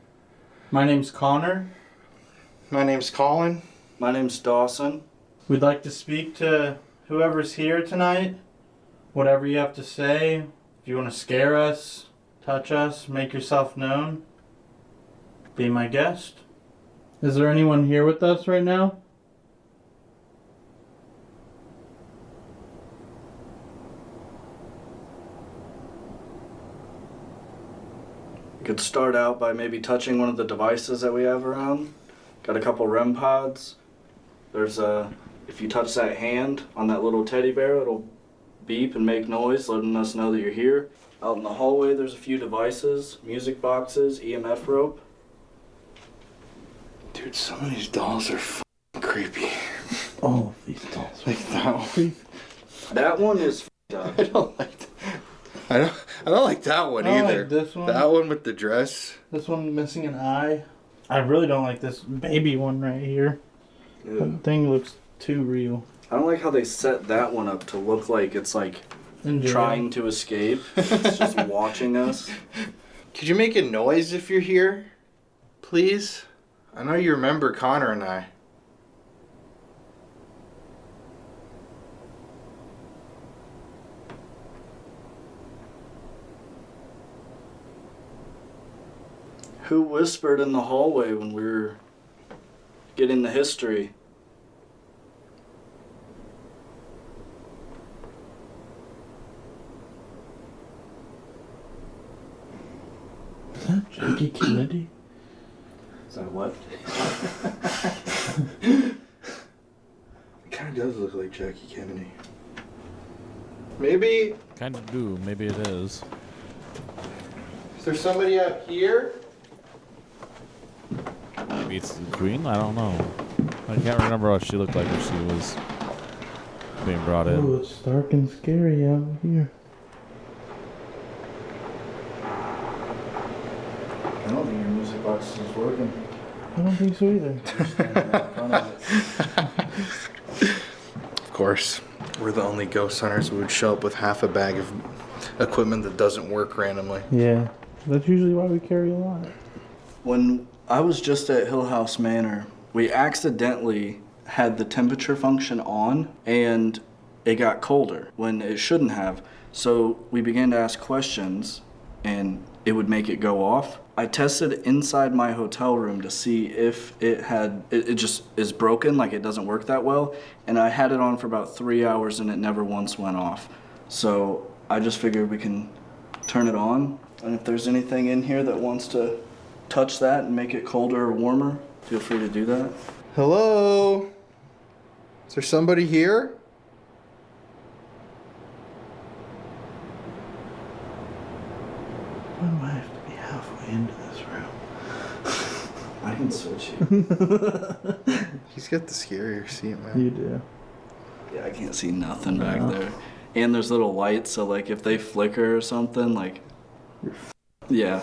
My name's Connor. My name's Colin. My name's Dawson. We'd like to speak to whoever's here tonight. Whatever you have to say. If you want to scare us, touch us, make yourself known, be my guest. Is there anyone here with us right now? You could start out by maybe touching one of the devices that we have around. Got a couple REM pods. There's if you touch that hand on that little teddy bear, it'll beep and make noise, letting us know that you're here. Out in the hallway, there's a few devices, music boxes, EMF rope. Dude, some of these dolls are creepy. All of these dolls. Like that one. That one is up. I don't like that. I don't like that one I don't either. like this one. That one with the dress. This one missing an eye. I really don't like this baby one right here. That thing looks too real. I don't like how they set that one up to look like it's like Enjoy. trying to escape. It's just watching us. Could you make a noise if you're here? Please? I know you remember Connor and I. Who whispered in the hallway when we were getting the history? Is that Jackie Kennedy? Is that what? It kind of does look like Jackie Kennedy. Maybe. Kind of do. Maybe it is. Is there somebody out here? Maybe it's the queen? I don't know. I can't remember what she looked like when she was being brought in. Oh, it's dark and scary out here. I don't think your music box is working. I don't think so either. Of course. We're the only ghost hunters who would show up with half a bag of equipment that doesn't work randomly. Yeah, that's usually why we carry a lot. When I was just at Hill House Manor, we accidentally had the temperature function on and it got colder when it shouldn't have. So we began to ask questions and it would make it go off. I tested inside my hotel room to see if it just is broken, like it doesn't work that well. And I had it on for about 3 hours and it never once went off. So I just figured we can turn it on. And if there's anything in here that wants to touch that and make it colder or warmer, Feel free to do that. Hello? Is there somebody here? Why do I have to be halfway into this room? I can switch you. He's got the scarier seat, man. You do. Yeah, I can't see nothing back there. And there's little lights, so like if they flicker or something, like... Yeah.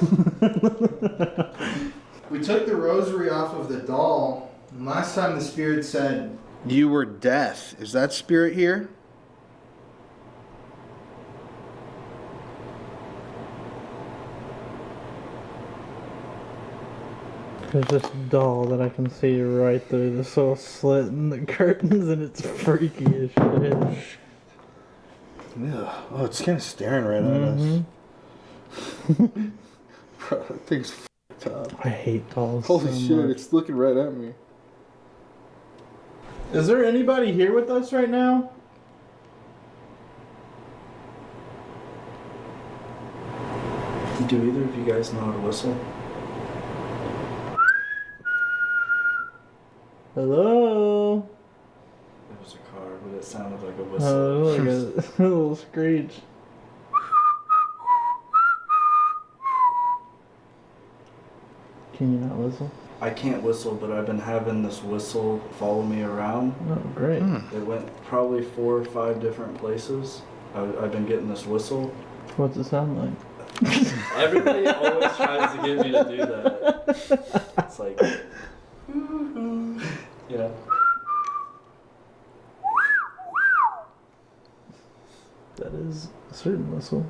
We took the rosary off of the doll, and last time the spirit said, "You were death." Is that spirit here? There's this doll that I can see right through this little slit in the curtains, and it's freaky as shit. Yeah. Oh, it's kind of staring right at us. Bro, that thing's f***ed up. I hate dolls. Holy so shit, much. it's looking right at me. Is there anybody here with us right now? Do either of you guys know how to whistle? Hello? It was a car, but it sounded like a Oh, whistle. like a little screech. Can you not whistle? I can't whistle, but I've been having this whistle follow me around. Oh, great. It went probably 4 or 5 different places. I've been getting this whistle. What's it sound like? Everybody always tries to get me to do that. It's like, yeah. That is a certain whistle.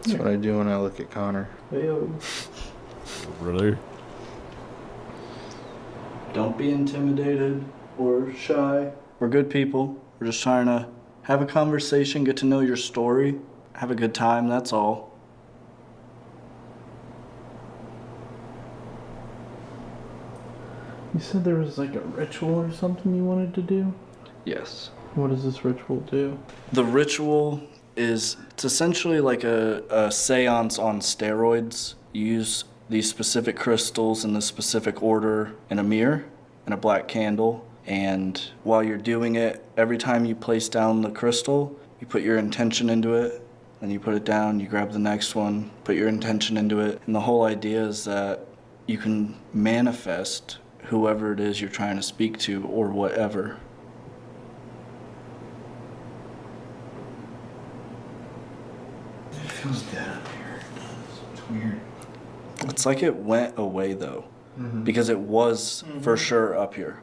That's what I do when I look at Connor. Hey-o. Really? Don't be intimidated or shy. We're good people. We're just trying to have a conversation, get to know your story, have a good time, that's all. You said there was like a ritual or something you wanted to do? Yes. What does this ritual do? The ritual is, it's essentially like a seance on steroids. You use these specific crystals in the specific order in a mirror and a black candle. And while you're doing it, every time you place down the crystal, you put your intention into it, then you put it down, you grab the next one, put your intention into it. And the whole idea is that you can manifest whoever it is you're trying to speak to or whatever. It feels dead up here. It's weird. It's like it went away though, because it was for sure up here.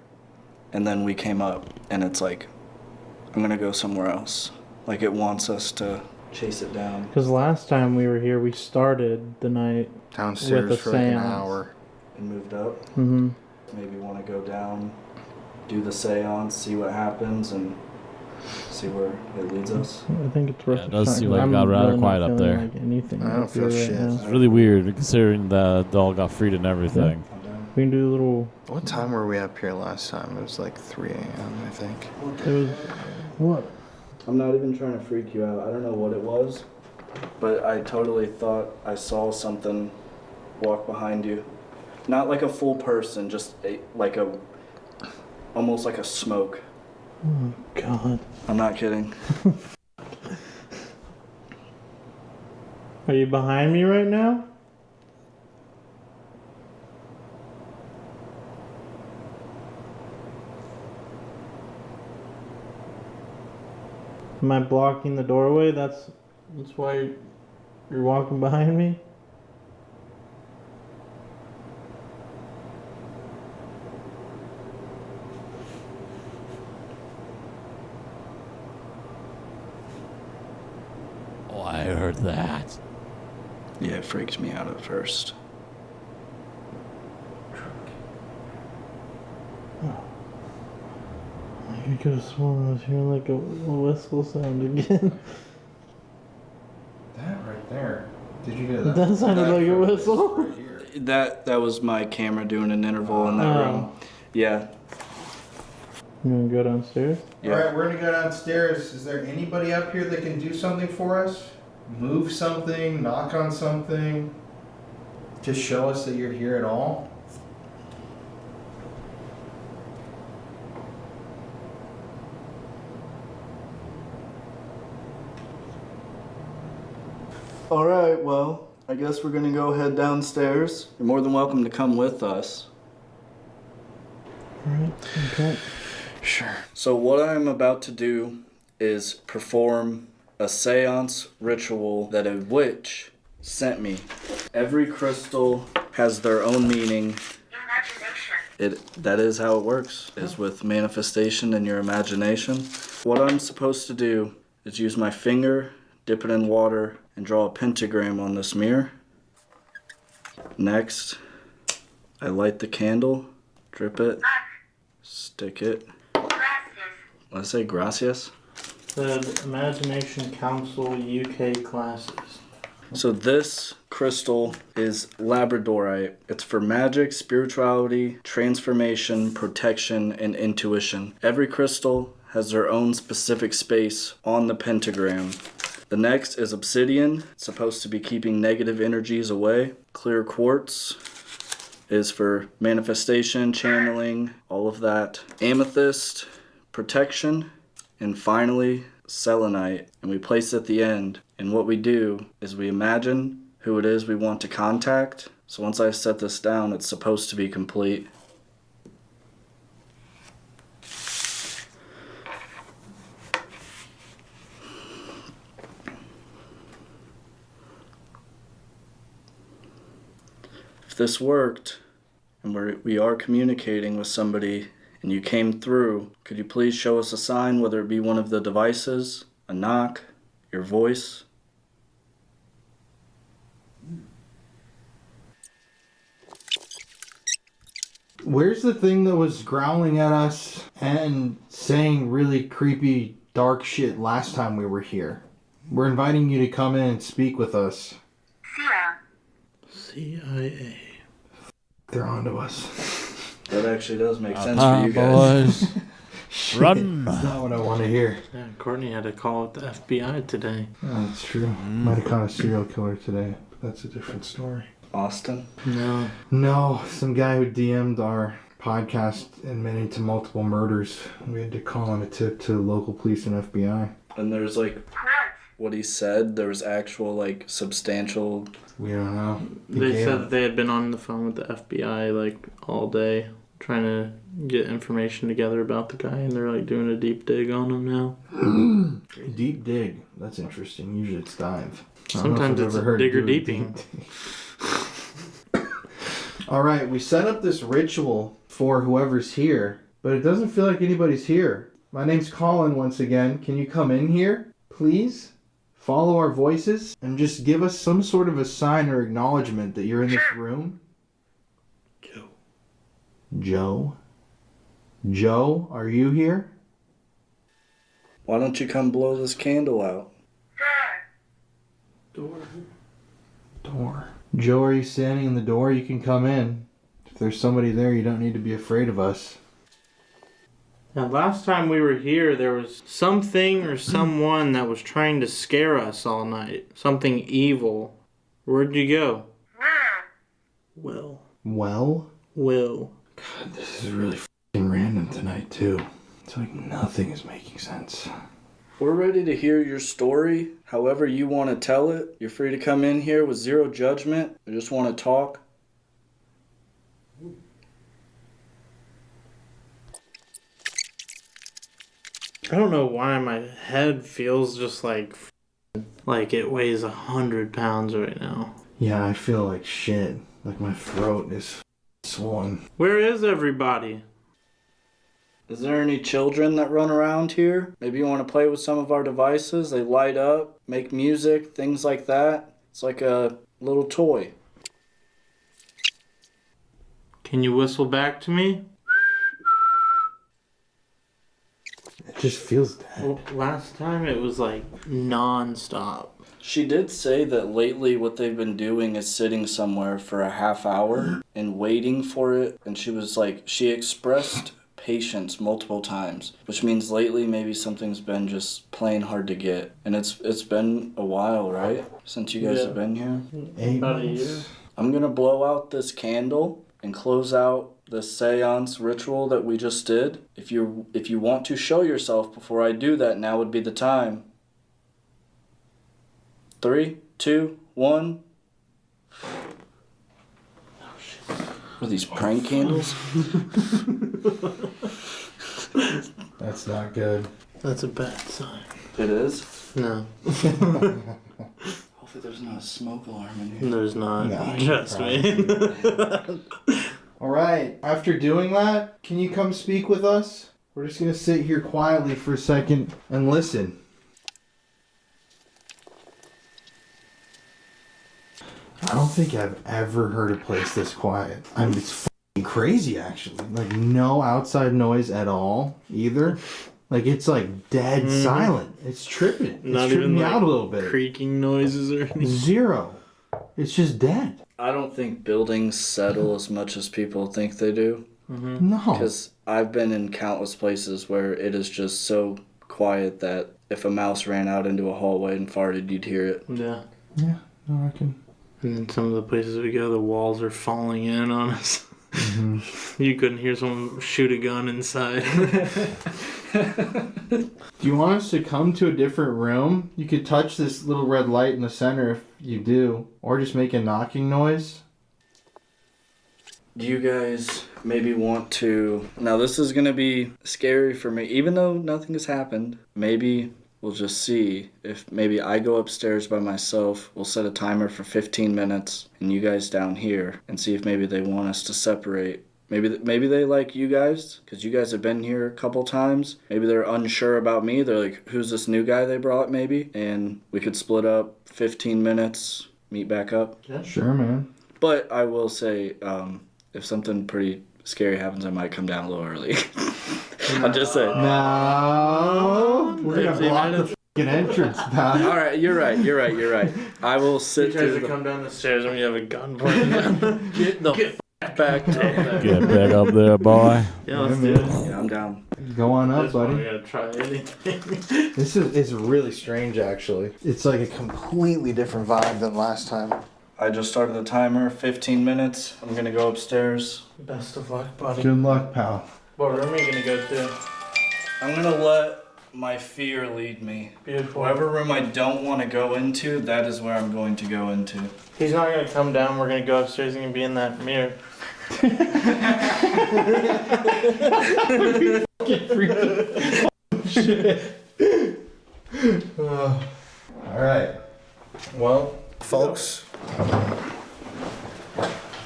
And then we came up and it's like, I'm gonna go somewhere else. Like it wants us to chase it down. Because last time we were here, we started the night Downstairs with a for like an seance. hour. And moved up. Mm-hmm. Maybe want to go down, do the seance, see what happens, and see where it leads us. I think it's worth Yeah, it a does shot, seem 'cause like it I'm got rather really not quiet up feeling there. Like anything I don't up here feel right shit. now. It's really weird considering the doll got freed and everything. We can do a little. What time were we up here last time? It was like 3 a.m., I think. It was what? I'm not even trying to freak you out. I don't know what it was, but I totally thought I saw something walk behind you. Not like a full person, just almost like a smoke. Oh God. I'm not kidding. Are you behind me right now? Am I blocking the doorway? That's why you're walking behind me? Oh, I heard that. Yeah, it freaked me out at first. I could have sworn I was hearing like a whistle sound again. That right there. Did you hear that? That sounded like a whistle. Right here. That was my camera doing an interval in that room. Yeah. You wanna go downstairs? Yeah. Alright, we're gonna go downstairs. Is there anybody up here that can do something for us? Move something, knock on something? Just show us that you're here at all? All right, well, I guess we're gonna go head downstairs. You're more than welcome to come with us. Okay. Sure. So what I'm about to do is perform a seance ritual that a witch sent me. Every crystal has their own meaning. Imagination. That is how it works, is with manifestation and your imagination. What I'm supposed to do is use my finger, dip it in water, and draw a pentagram on this mirror. Next, I light the candle, drip it, stick it. Gracias. Let's say gracias. The Imagination Council UK classes. So this crystal is labradorite. It's for magic, spirituality, transformation, protection, and intuition. Every crystal has their own specific space on the pentagram. The next is obsidian. It's supposed to be keeping negative energies away. Clear quartz is for manifestation, channeling, all of that. Amethyst, protection. And finally, selenite. And we place it at the end. And what we do is we imagine who it is we want to contact. So once I set this down, it's supposed to be complete. If this worked, and we are communicating with somebody, and you came through, could you please show us a sign, whether it be one of the devices, a knock, your voice? Where's the thing that was growling at us and saying really creepy, dark shit last time we were here? We're inviting you to come in and speak with us. Sierra. CIA. They're onto us. That actually does make sense for you guys. Boys. Run! That's not what I want to hear. Yeah, Courtney had a call with the FBI today. Oh, that's true. Might have caught a serial killer today, but that's a different story. Austin? No. No, some guy who DM'd our podcast admitting to multiple murders. We had to call in a tip to local police and FBI. And there's like, Quote. what he said, there was actual like substantial... We don't know. They said that they had been on the phone with the FBI like all day trying to get information together about the guy, and they're like doing a deep dig on him now. Deep dig. That's interesting. Usually it's dive. I don't know if Sometimes I've it's ever heard digger do a deeping. deep dig. All right, we set up this ritual for whoever's here, but it doesn't feel like anybody's here. My name's Colin once again. Can you come in here, please? Follow our voices and just give us some sort of a sign or acknowledgement that you're in this room. Joe. Joe? Joe, are you here? Why don't you come blow this candle out? Door. Door. Joe, are you standing in the door? You can come in. If there's somebody there, you don't need to be afraid of us. Now, last time we were here, there was something or someone that was trying to scare us all night. Something evil. Where'd you go? Where? Will. Well? God, this is really f***ing random tonight, too. It's like nothing is making sense. We're ready to hear your story, however you want to tell it. You're free to come in here with zero judgment. We just want to talk. I don't know why my head feels just like it weighs 100 pounds right now. Yeah, I feel like shit. Like my throat is swollen. Where is everybody? Is there any children that run around here? Maybe you want to play with some of our devices. They light up, make music, things like that. It's like a little toy. Can you whistle back to me? It just feels dead. Well, last time it was like non-stop. She did say that lately what they've been doing is sitting somewhere for a half hour and waiting for it. And she was like, she expressed patience multiple times, which means lately maybe something's been just plain hard to get. And it's been a while, right? Since you guys have been here. 8 About a months. year. I'm gonna blow out this candle and close out the seance ritual that we just did. If you want to show yourself before I do that, now would be the time. 3, 2, 1. Are these prank candles? That's not good. That's a bad sign. It is? No. Hopefully there's not a smoke alarm in here. There's not. No, Trust me. All right. After doing that, can you come speak with us? We're just gonna sit here quietly for a second and listen. I don't think I've ever heard a place this quiet. I mean, it's f***ing crazy, actually. Like, no outside noise at all, either. Like, it's like dead silent. It's tripping. Not It's tripping even me like out a little bit. creaking noises or anything. Zero. It's just dead. I don't think buildings settle as much as people think they do. No. Because I've been in countless places where it is just so quiet that if a mouse ran out into a hallway and farted, you'd hear it. Yeah. Yeah, no, I can. And then some of the places we go, the walls are falling in on us. You couldn't hear someone shoot a gun inside. Do you want us to come to a different room? You could touch this little red light in the center if you do. Or just make a knocking noise. Do you guys maybe want to... Now this is going to be scary for me. Even though nothing has happened, maybe we'll just see if maybe I go upstairs by myself. We'll set a timer for 15 minutes and you guys down here and see if maybe they want us to separate. Maybe they like you guys because you guys have been here a couple times. Maybe they're unsure about me. They're like, who's this new guy they brought maybe? And we could split up 15 minutes, meet back up. Yeah. Sure, man. But I will say, if something pretty scary happens, I might come down a little early. I'm just saying. No. We're going to block the f***ing entrance, pal. All right, you're right. I will sit You tries through to come down the stairs when you have a gun pointing down. Get the back there. Get back up there, boy. Yeah, let's do it. Yeah, I'm down. Go on At up, this point, we buddy. gotta try anything. This is really strange, actually. It's like a completely different vibe than last time. I just started the timer, 15 minutes. I'm gonna go upstairs. Best of luck, buddy. Good luck, pal. What room are you gonna go to? I'm gonna let my fear lead me. Beautiful. Whatever room I don't want to go into, that is where I'm going to go into. He's not gonna come down. We're gonna go upstairs. He's gonna be in that mirror. All right. Well, folks,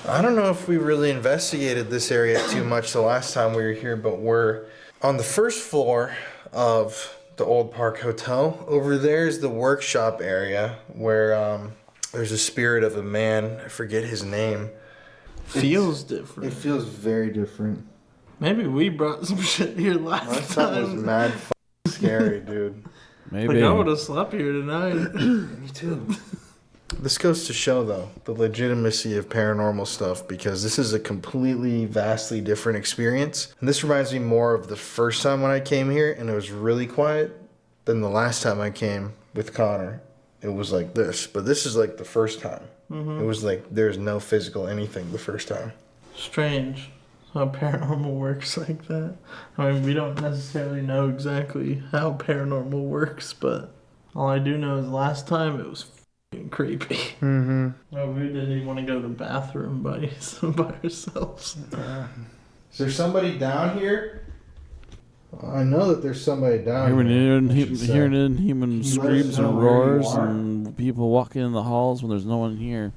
I don't know if we really investigated this area too much the last time we were here, but we're on the first floor of the Old Park Hotel. Over there is the workshop area where there's a spirit of a man. I forget his name. Feels different. It feels very different. Maybe we brought some shit here last That was time. mad scary, dude. Maybe. Like I would have slept here tonight. Me too. This goes to show, though, the legitimacy of paranormal stuff, because this is a completely, vastly different experience. And this reminds me more of the first time when I came here, and it was really quiet, than the last time I came with Connor. It was like this, but this is like the first time. It was like there's no physical anything the first time. Strange how paranormal works like that. I mean, we don't necessarily know exactly how paranormal works, but all I do know is last time it was f***ing creepy. Mm-hmm. Oh, we didn't even want to go to the bathroom by ourselves. Is there somebody down here? I know that there's somebody down Hearing here. hearing inhuman Can you let us screams know and where you roars are? and people walking in the halls when there's no one here.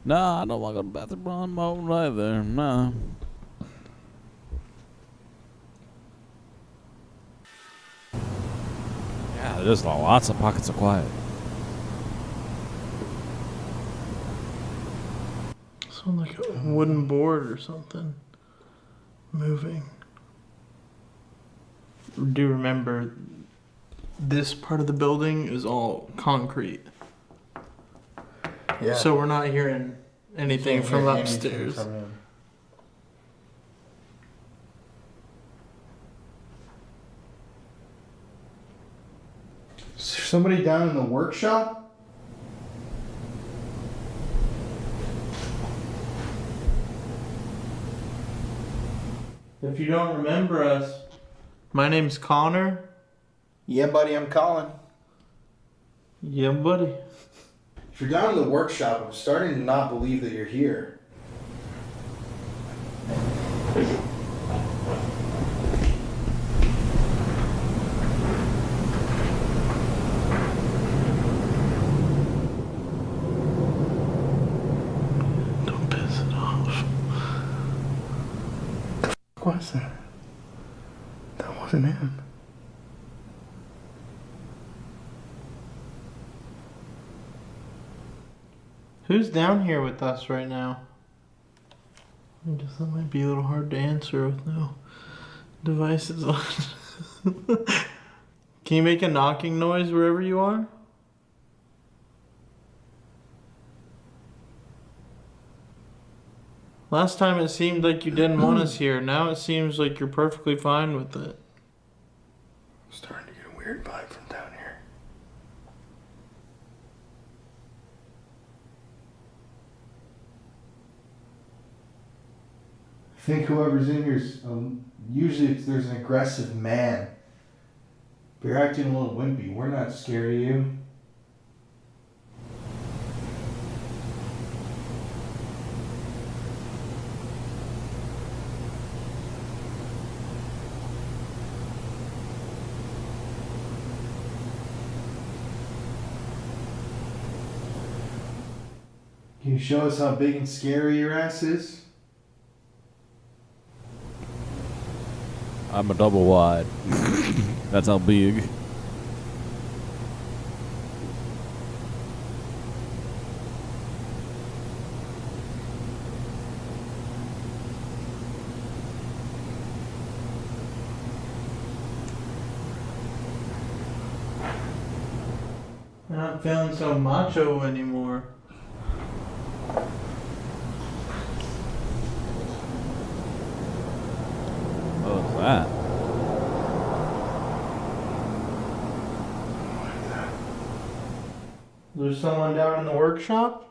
Nah, I don't want to go to the bathroom on my own either. Nah. Yeah, there's lots of pockets of quiet. Sound like a wooden board or something moving. Do remember this part of the building is all concrete. Yeah. So we're not hearing anything Can't from hear anything upstairs. from him. Is there somebody down in the workshop? If you don't remember us, my name's Connor. Yeah, buddy, I'm calling. Yeah, buddy. If you're down in the workshop, I'm starting to not believe that you're here. Don't piss it off. What was that? That wasn't him. Who's down here with us right now? I guess that might be a little hard to answer with no devices on. Can you make a knocking noise wherever you are? Last time it seemed like you didn't want us here. Now it seems like you're perfectly fine with it. I'm starting to get a weird vibe from down here. I think whoever's in here is, usually there's an aggressive man. But you're acting a little wimpy. We're not scared of you. Can you show us how big and scary your ass is? I'm a double wide. That's how big. I'm not feeling so macho anymore. What was that? There's someone down in the workshop?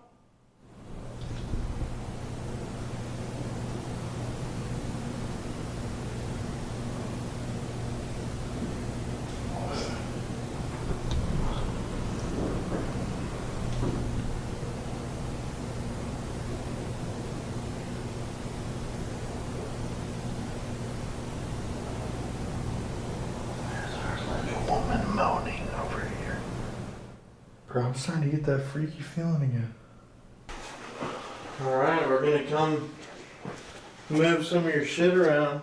Woman moaning over here. Bro, I'm starting to get that freaky feeling again. Alright, we're gonna come move some of your shit around.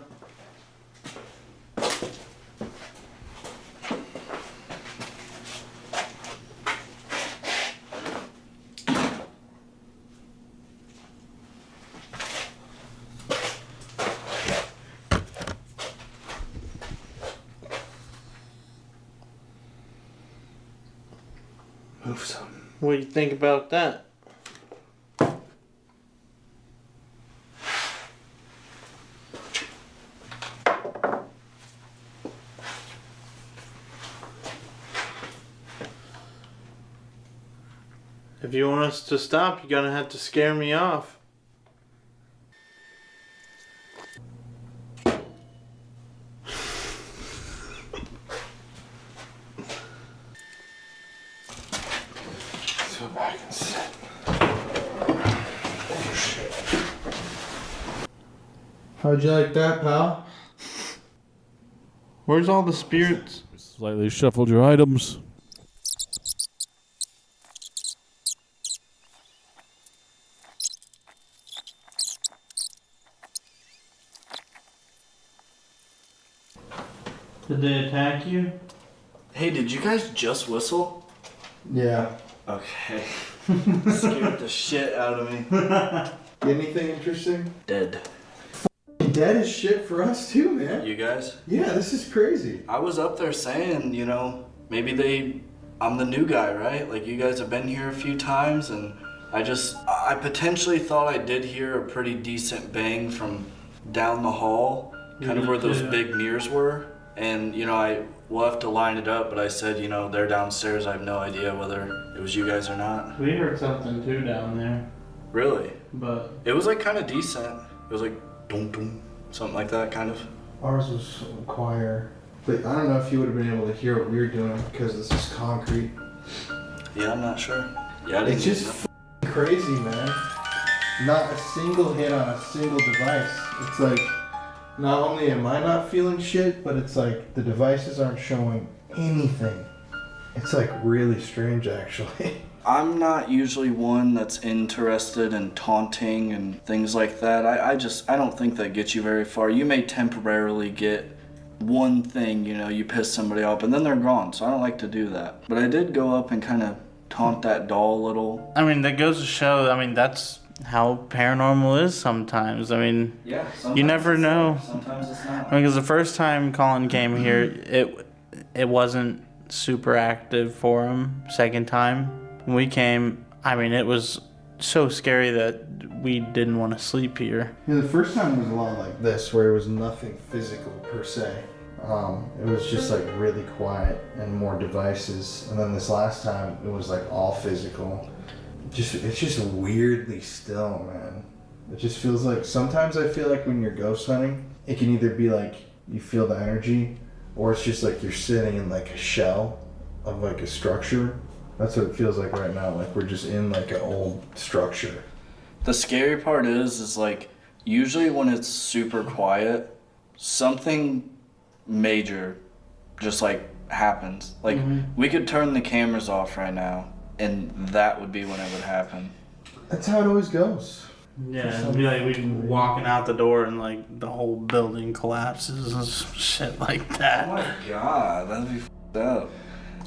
Move some. What do you think about that? If you want us to stop, you're gonna have to scare me off. Let's go back and sit. How'd you like that, pal? Where's all the spirits? Slightly shuffled your items. Did they attack you? Hey, did you guys just whistle? Yeah. Okay. Scared the shit out of me. Anything interesting? Dead. Dead as shit for us too, man. You guys? Yeah, this is crazy. I was up there saying, you know, maybe I'm the new guy, right? Like, you guys have been here a few times, and I potentially thought I did hear a pretty decent bang from down the hall, kind of where those big mirrors were. And, you know, we'll have to line it up, but I said, you know, they're downstairs. I have no idea whether it was you guys or not. We heard something too down there, Really? but It was, like, kind of decent. It was like, dum dum, something like that, kind of. Ours was choir. But I don't know if you would have been able to hear what we were doing because this is concrete. Yeah, I'm not sure. Yeah, It's just f***ing crazy, man. Not a single hit on a single device. It's like, not only am I not feeling shit, but it's like the devices aren't showing anything. It's like really strange, actually. I'm not usually one that's interested in taunting and things like that. I don't think that gets you very far. You may temporarily get one thing, you piss somebody off, and then they're gone. So I don't like to do that. But I did go up and kind of taunt that doll a little. I mean, that goes to show, that's how paranormal is sometimes. Yeah, you never know. Sometimes it's not. Because the first time Colin came here, it wasn't super active for him. Second time when we came, it was so scary that we didn't want to sleep here. Yeah, the first time was a lot like this, where it was nothing physical per se. It was just like really quiet and more devices. And then this last time, it was like all physical. It's just weirdly still, man. It just feels like, sometimes I feel like when you're ghost hunting, it can either be like you feel the energy, or it's just like you're sitting in like a shell of like a structure. That's what it feels like right now. Like we're just in like an old structure. The scary part is like, usually when it's super quiet, something major just like happens. Like we could turn the cameras off right now, and that would be when it would happen. That's how it always goes. Yeah, it'd be like we'd be walking out the door and like the whole building collapses and shit like that. Oh my god, that'd be f***ed up.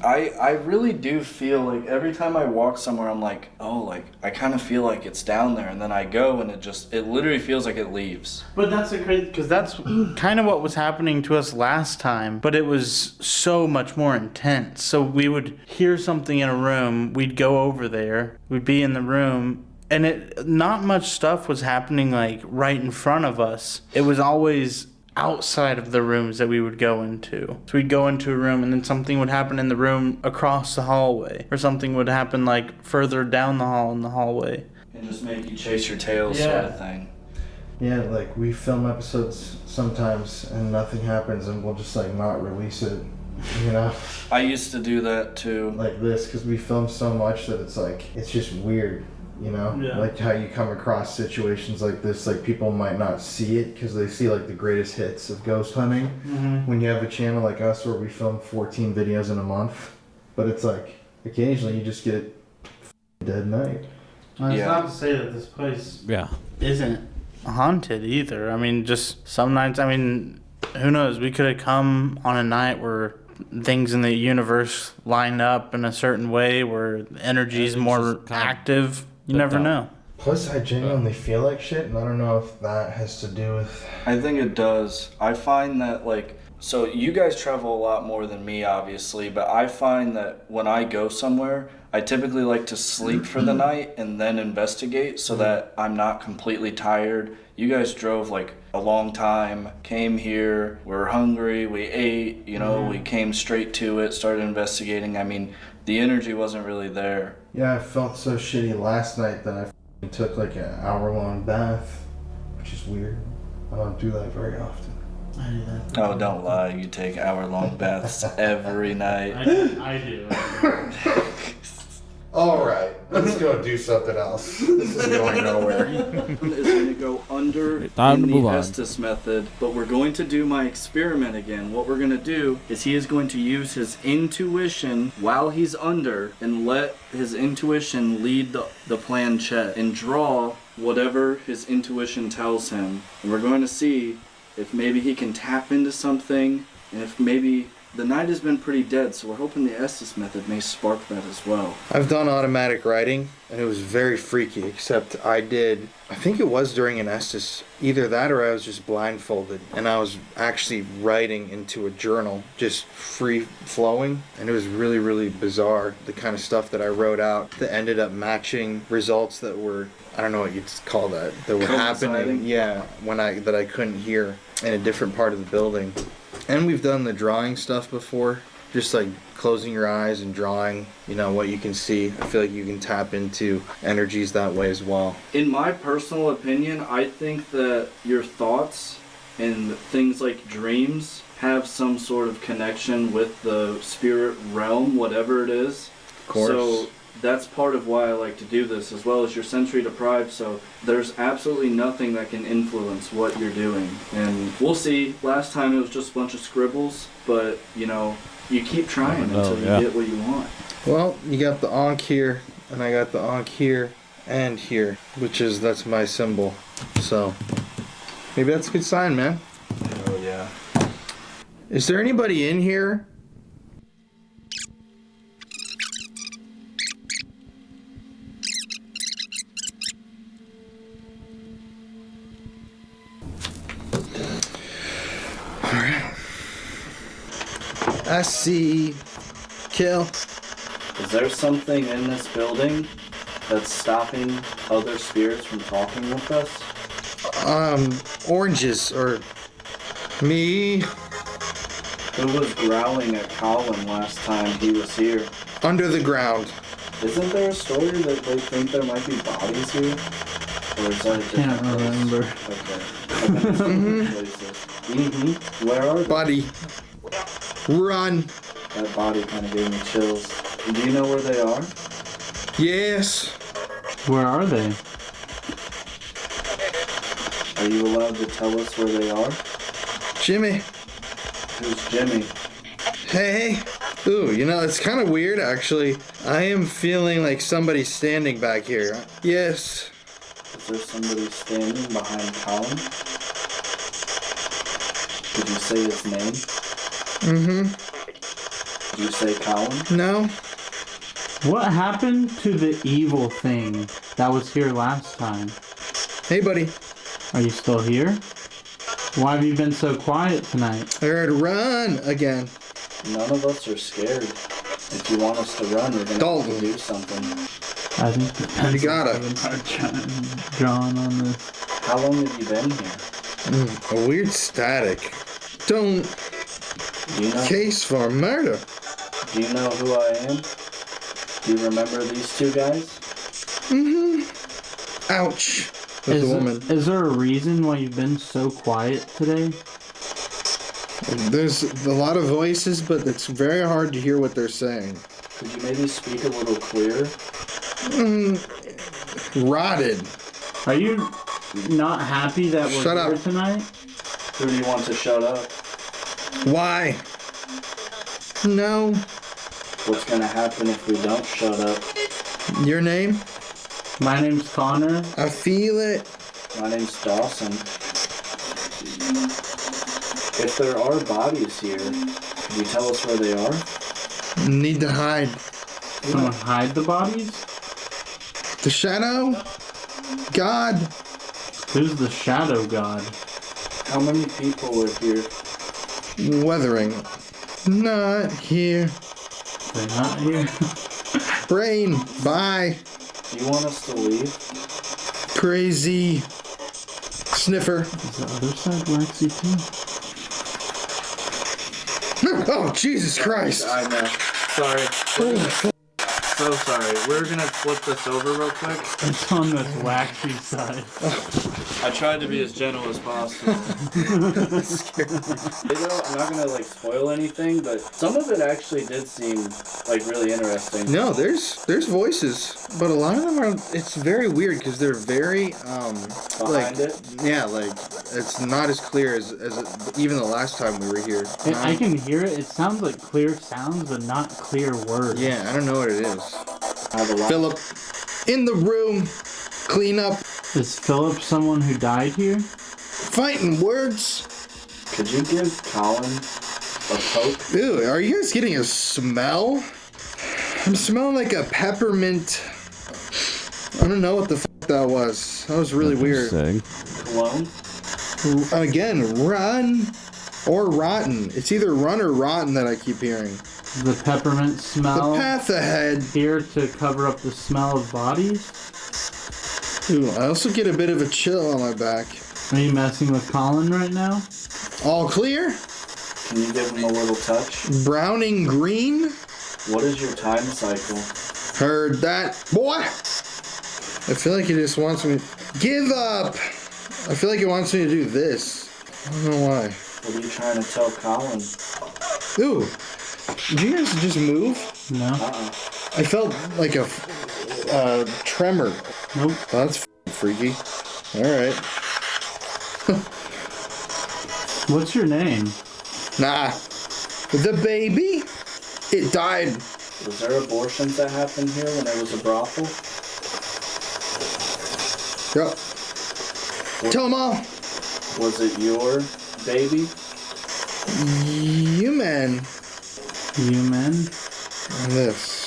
I really do feel like every time I walk somewhere, I'm like, oh, like I kind of feel like it's down there, and then I go and it literally feels like it leaves. But that's a crazy, because that's kind of what was happening to us last time, but it was so much more intense. So we would hear something in a room, we'd go over there, we'd be in the room, and not much stuff was happening like right in front of us. It was always outside of the rooms that we would go into. So we'd go into a room, and then something would happen in the room across the hallway, or something would happen like further down the hall in the hallway. And just make you chase your tail sort of thing. Yeah, like we film episodes sometimes and nothing happens, and we'll just like not release it, I used to do that too. like this, because we film so much that it's like, it's just weird. Yeah. Like how you come across situations like this, like people might not see it because they see like the greatest hits of ghost hunting. When you have a channel like us where we film 14 videos in a month, but it's like occasionally you just get dead night. It's not to say that this place Yeah. isn't haunted either. Just some nights, who knows? We could have come on a night where things in the universe line up in a certain way where energy is more active. You never know. Plus, I genuinely feel like shit, and I don't know if that has to do with... I think it does. I find that, like, so you guys travel a lot more than me, obviously, but I find that when I go somewhere, I typically like to sleep for the night and then investigate so that I'm not completely tired. You guys drove like a long time, came here, we were hungry, we ate, we came straight to it, started investigating. The energy wasn't really there. Yeah, I felt so shitty last night that I f***ing took like an hour-long bath, which is weird. I don't do that very often. I do that. Oh, don't lie. You take hour-long baths every night. I do. All right, let's go do something else. This is going nowhere. Is going to go under Time in to move the on. Estes method, but we're going to do my experiment again. What we're going to do is he is going to use his intuition while he's under and let his intuition lead the plan check and draw whatever his intuition tells him. And we're going to see if maybe he can tap into something, and if maybe... The night has been pretty dead, so we're hoping the Estes method may spark that as well. I've done automatic writing, and it was very freaky, except I think it was during an Estes, either that or I was just blindfolded, and I was actually writing into a journal, just free-flowing, and it was really, really bizarre, the kind of stuff that I wrote out that ended up matching results that were, I don't know what you'd call that were happening, that I couldn't hear in a different part of the building. And we've done the drawing stuff before, just like closing your eyes and drawing, what you can see. I feel like you can tap into energies that way as well. In my personal opinion, I think that your thoughts and things like dreams have some sort of connection with the spirit realm, whatever it is. Of course. So that's part of why I like to do this, as well as you're sensory deprived, so there's absolutely nothing that can influence what you're doing. And we'll see. Last time it was just a bunch of scribbles, but, you know, you keep trying until you get what you want. Well, you got the Ankh here, and I got the Ankh here and here, that's my symbol. So, maybe that's a good sign, man. Oh, yeah. Is there anybody in here? Alright. I see. Kill. Is there something in this building that's stopping other spirits from talking with us? Oranges, or me. Who was growling at Colin last time he was here? Under the ground. Isn't there a story that they think there might be bodies here? Or is that a different Can't remember. place? Okay. Mm-hmm. Where are they? Buddy. Run. That body kind of gave me chills. Do you know where they are? Yes. Where are they? Are you allowed to tell us where they are? Jimmy. Who's Jimmy? Hey. Ooh, you know, it's kind of weird, actually. I am feeling like somebody's standing back here. Yes. Is there somebody standing behind Colin? Did you say his name? Mm-hmm. Did you say Colin? No. What happened to the evil thing that was here last time? Hey, buddy. Are you still here? Why have you been so quiet tonight? I heard run again. None of us are scared. If you want us to run, you're gonna have to do something. I think the pencils You gotta. are drawn on this. How long have you been here? A weird static. Don't. Do you know? Case for murder. Do you know who I am? Do you remember these two guys? Mm-hmm. Ouch. With the woman. Is there a reason why you've been so quiet today? There's a lot of voices, but it's very hard to hear what they're saying. Could you maybe speak a little clearer? Rotted. Are you not happy that we're Shut here up. tonight? Who do you want to shut up? Why? No. What's gonna happen if we don't shut up? Your name? My name's Connor. I feel it. My name's Dawson. If there are bodies here, could you tell us where they are? Need to hide. Someone hide the bodies? The shadow? God. Who's the shadow god? How many people are here? Weathering. Not here. They're not here. Brain. Bye. Do you want us to leave? Crazy. Sniffer. Is the other side waxy too? Oh, Jesus Christ. I know. Sorry. So sorry. We're gonna flip this over real quick. It's on this waxy side. I tried to be as gentle as possible. You know, I'm not gonna spoil anything, but some of it actually did seem really interesting. No, there's voices, but a lot of them are. It's very weird because they're very Behind it? Yeah, it's not as clear as even the last time we were here. I can hear it. It sounds like clear sounds, but not clear words. Yeah, I don't know what it is. I have a lot. Philip, in the room, clean up, Is Philip someone who died here? fighting words. Could you give Colin a poke? Ew, are you guys getting a smell? I'm smelling like a peppermint. I don't know what the f that was. That was really weird. Cologne? Again, run or rotten. It's either run or rotten that I keep hearing. The peppermint smell The path ahead. here to cover up the smell of bodies? Ooh, I also get a bit of a chill on my back. Are you messing with Colin right now? All clear? Can you give him a little touch? Browning green? What is your time cycle? Heard that. Boy! I feel like it just wants me... Give up! I feel like it wants me to do this. I don't know why. What are you trying to tell Colin? Ooh. Did you guys just move? No. I felt like a tremor. Nope. Oh, that's freaky. Alright. What's your name? Nah. The baby? It died. Was there abortions that happened here when there was a brothel? Yep. Tell them all. Was it your baby? Human. Human? This.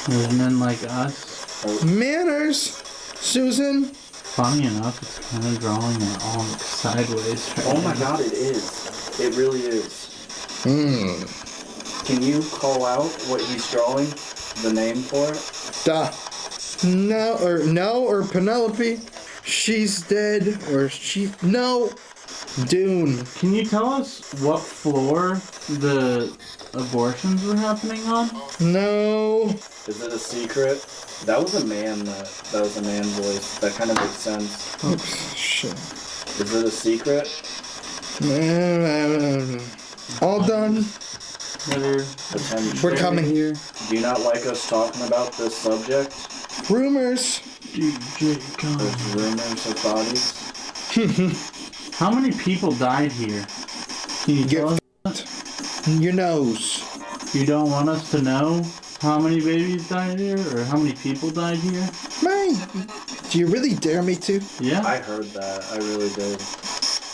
There's men like us. Manners, Susan. Funny enough, it's kind of drawing it all sideways. Right Oh my now. god, it is. It really is. Hmm. Can you call out what he's drawing? The name for it? Duh. No, or Penelope. She's dead, or no. Dune. Can you tell us what floor the abortions were happening on? No. Is it a secret? That was a man. That was a man voice. That kind of makes sense. Oops, shit. Is it a secret? All done. Attention. We're coming. Here. Do you not like us talking about this subject? Rumors. DJ There's rumors of bodies. How many people died here? Can you tell us? Your nose. You don't want us to know how many babies died here or how many people died here? Man, do you really dare me to? Yeah. I heard that. I really did.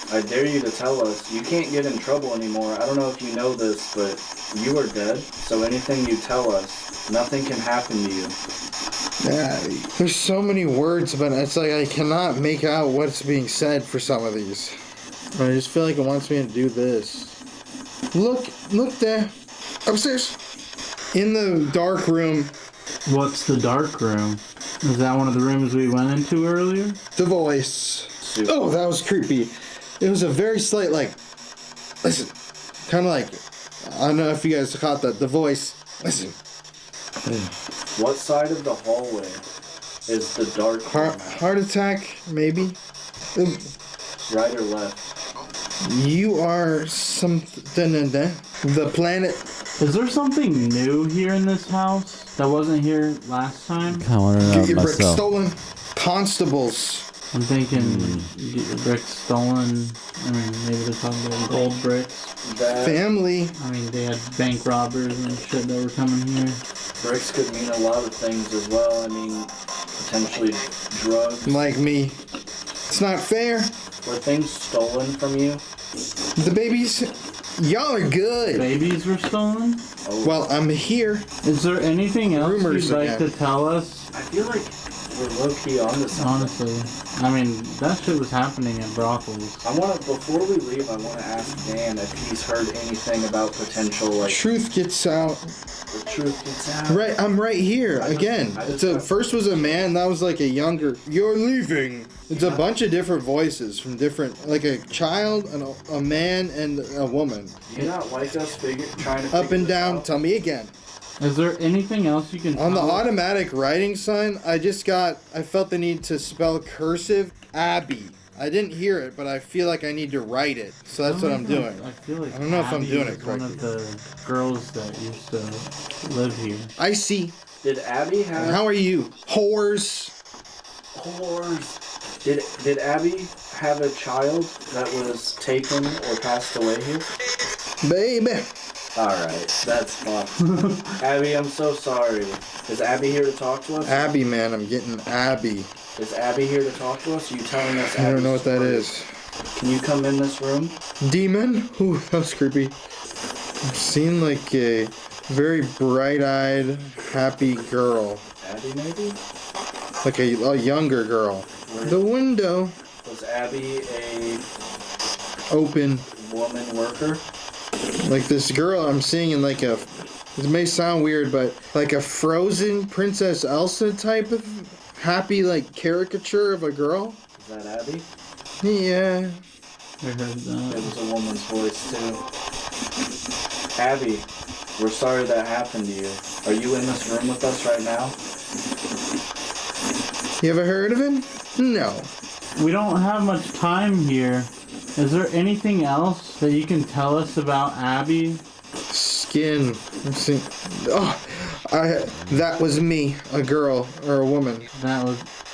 I dare you to tell us. You can't get in trouble anymore. I don't know if you know this, but you are dead. So anything you tell us, nothing can happen to you. Yeah, there's so many words, but it's like I cannot make out what's being said for some of these. I just feel like it wants me to do this. Look there. Upstairs. In the dark room. What's the dark room? Is that one of the rooms we went into earlier? The voice. Oh, that was creepy. It was a very slight, like, listen. Kind of like, I don't know if you guys caught that. The voice. Listen. What side of the hallway is the dark room at? Heart attack, maybe? Right or left? You are something in there. The planet. Is there something new here in this house that wasn't here last time? I want to know Get your bricks myself. stolen. Constables. I'm thinking get your bricks stolen. I mean, maybe they're talking about gold bricks. That Family. I mean, they had bank robbers and shit that were coming here. bricks could mean a lot of things as well. I mean, potentially drugs. Like me. It's not fair. Were things stolen from you? The babies. Y'all are good. Babies were stolen? Oh, Well, I'm here. Is there anything else Rumors you'd like again. to tell us? I feel like we're low-key onto something. Honestly, I mean, that shit was happening at brothels. Before we leave, I wanna ask Dan if he's heard anything about potential, like, Truth gets out. the truth gets out. Right, I'm right here again. First was a man, that was like a younger. You're leaving. It's a bunch of different voices from different, like a child, a man, and a woman. Do you not like us trying to Up figure and this down. out? Tell me again. Is there anything else you can On the tell us? automatic writing sign, I felt the need to spell cursive Abby. I didn't hear it, but I feel like I need to write it. So that's what I'm doing. I feel like I don't know if I'm Abby doing it is one of the girls that used to live here. I see. Did Abby have How are you? Whores. whores? Did Abby have a child that was taken or passed away here? Baby. Alright, that's fucked. Abby, I'm so sorry. Is Abby here to talk to us? Abby, man, I'm getting Abby. Is Abby here to talk to us? Are you telling us I don't know Abby's what that story? is. Can you come in this room? Demon? Ooh, that was creepy. I've seen like a very bright-eyed, happy girl. Abby, maybe? Like a younger girl. The window. Was Abby a Open. woman worker? Like this girl I'm seeing in like a, it may sound weird, but like a Frozen Princess Elsa type of happy like caricature of a girl. Is that Abby? Yeah. I heard It that. was a woman's voice too. Abby, we're sorry that happened to you. Are you in this room with us right now? You ever heard of him? No. We don't have much time here. Is there anything else that you can tell us about Abby? Skin. Let's see. Oh, That was me, a girl or a woman.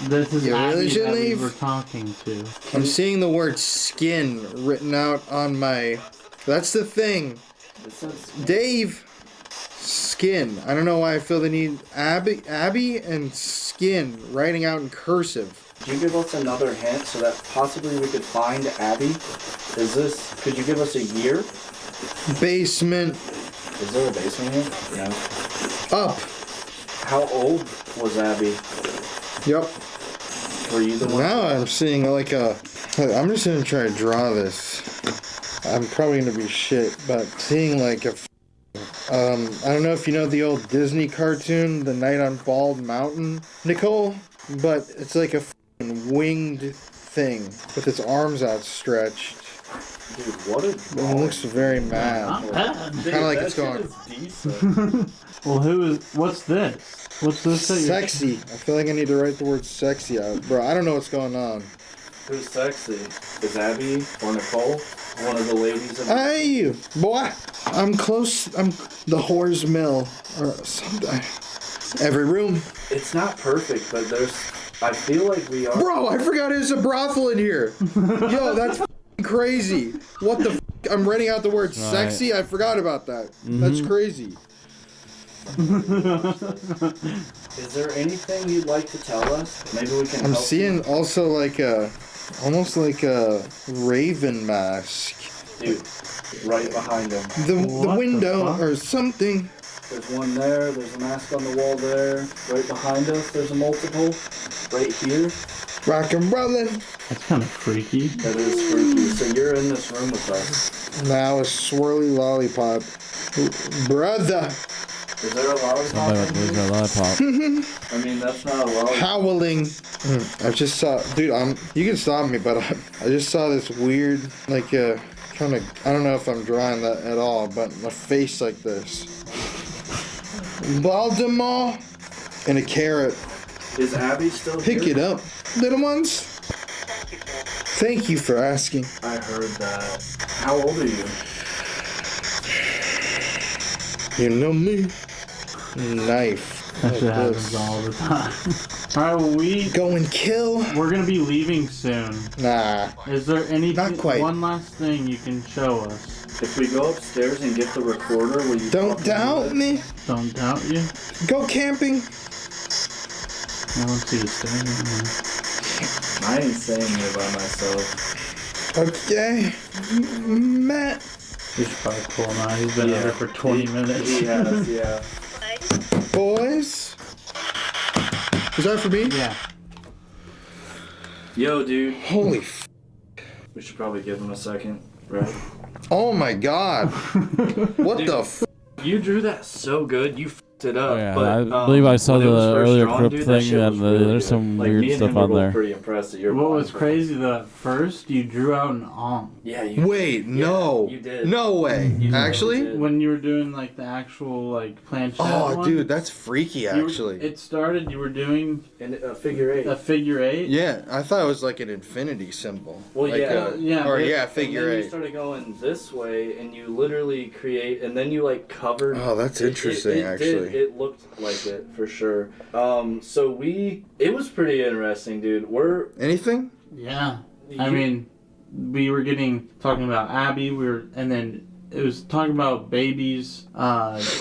This is You really Abby should that we leave? were talking to. I'm seeing the word skin written out on my. That's the thing. It says Dave. Skin. I don't know why I feel the need. Abby and skin writing out in cursive. Could you give us another hint so that possibly we could find Abby? Could you give us a year? Basement. Is there a basement here? No. Up. How old was Abby? Yep. Were you the one? Now I'm seeing like a. I'm just gonna try to draw this. I'm probably gonna be shit, but seeing like a. I don't know if you know the old Disney cartoon, The Night on Bald Mountain, Nicole, but it's like a winged thing with its arms outstretched. Dude, what a It looks very mad. Kind of like it's going. Well, what's this? What's this? that you're- Sexy. I feel like I need to write the word sexy out. Bro, I don't know what's going on. Who's sexy? Is Abby or Nicole one of the ladies of Hey, boy. I'm close. I'm the whore's mill. Or something. Every room. It's not perfect, but I feel like we are. Bro, I forgot there's a brothel in here. Yo, that's crazy. What the I'm writing out the word sexy. I forgot about that. That's crazy. Is there anything you'd like to tell us? Maybe we can I'm help seeing also like almost like a raven mask. you. Dude, right behind him. The What the window fuck? or something. There's one there, there's a mask on the wall there. Right behind us, there's a multiple. Right here, Rock and rollin'. That's kind of freaky. that is freaky. So you're in this room with us. Now a swirly lollipop. Brother. Is there a lollipop Somebody in lose here? their lollipop. I mean, that's not a lollipop. Howling. I just saw, dude. You can stop me, but I just saw this weird, like, kind of. I don't know if I'm drawing that at all, but a face like this. Baltimore and a carrot. Is Abby still Pick here? it up, little ones. Thank you for asking. I heard that. How old are you? You know me. Knife. That Like shit happens this. all the time. Alright, well, Go and kill. we're gonna be leaving soon. Nah. Is there anything? Not quite. One last thing you can show us. If we go upstairs and get the recorder, will you Don't talk doubt into it? me. Don't doubt you. Go camping. I want you to stay here. I ain't staying here by myself. Okay. Matt. We should probably pull him out. He's been there for 20 minutes. He has, yeah. Boys. Is that for me? Yeah. Yo, dude. Holy f. We should probably give him a second, right? Oh my god. What Dude. the f. You drew that so good. You f***ed it up. Oh, yeah, but, I believe I saw when it was the first earlier drawn, crypt dude, that thing, shit was and really there's good. some Like, weird me and stuff him were on both there. pretty impressed that you're What was blind. crazy, the first you drew out an Yeah, you Wait, no. you did. No way. You totally Actually? did. when you were doing like the actual like planchette Oh, one. dude, that's freaky, You were- actually. It started, you were doing And a figure eight. a figure eight. Yeah, I thought it was like an infinity symbol. Well, like yeah. Yeah. Or, And- yeah, and figure then you eight. started going this way, and you literally create, and then you like covered. Oh, that's interesting, actually. It looked like it for sure. So it was pretty interesting, dude. Anything? Yeah. I mean, we were talking about Abby. And then it was talking about babies,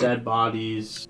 dead bodies.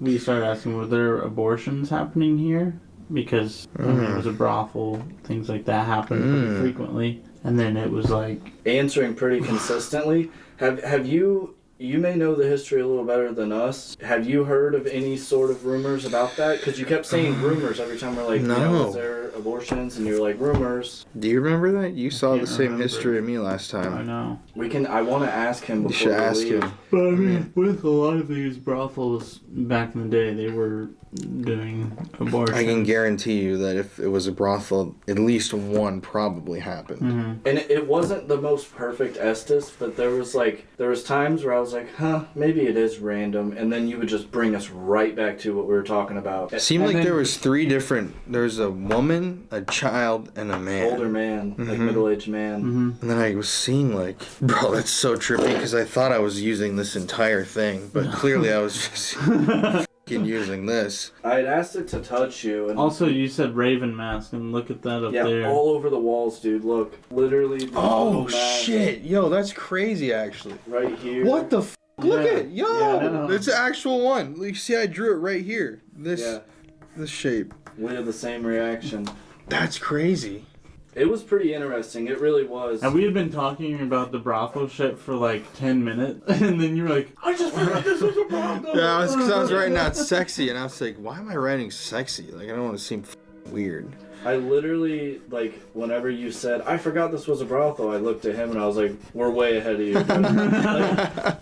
We started asking, were there abortions happening here? Because I mean, it was a brothel. Things like that happen pretty frequently. And then it was like, answering pretty consistently. Have you? You may know the history a little better than us. Have you heard of any sort of rumors about that? Because you kept saying rumors every time we're like, No. is there abortions? And you're like, rumors. Do you remember that? You saw the can't same remember. history of me last I time. know. I want to ask him You before should we ask leave. him. But I mean, with a lot of these brothels back in the day, they were doing abortion. I can guarantee you that if it was a brothel, at least one probably happened. And it wasn't the most perfect Estes, but there was times where I was like, huh, maybe it is random, and then you would just bring us right back to what we were talking about. It seemed And like then- there was three different. There's a woman, a child, and a man. Older man, Mm-hmm. like middle-aged man. And then I was seeing like, bro, that's so trippy because I thought I was using this entire thing, but clearly I was just using this. I had asked it to touch you. And Also, you said Raven mask, and look at that up there. yeah, all over the walls, dude. Look, literally. The Oh mask shit, yo, that's crazy actually. right here. What the? Look Yeah. at yo, Yeah, I know. it's the actual one. You see, I drew it right here. This shape. We had the same reaction. That's crazy. It was pretty interesting. It really was. And we had been talking about the brothel shit for like 10 minutes, and then you were like, I just forgot this was a brothel. Yeah, because I was writing out sexy, and I was like, why am I writing sexy? Like, I don't want to seem weird. I literally, like, whenever you said, I forgot this was a brothel, I looked at him and I was like, we're way ahead of you. Like,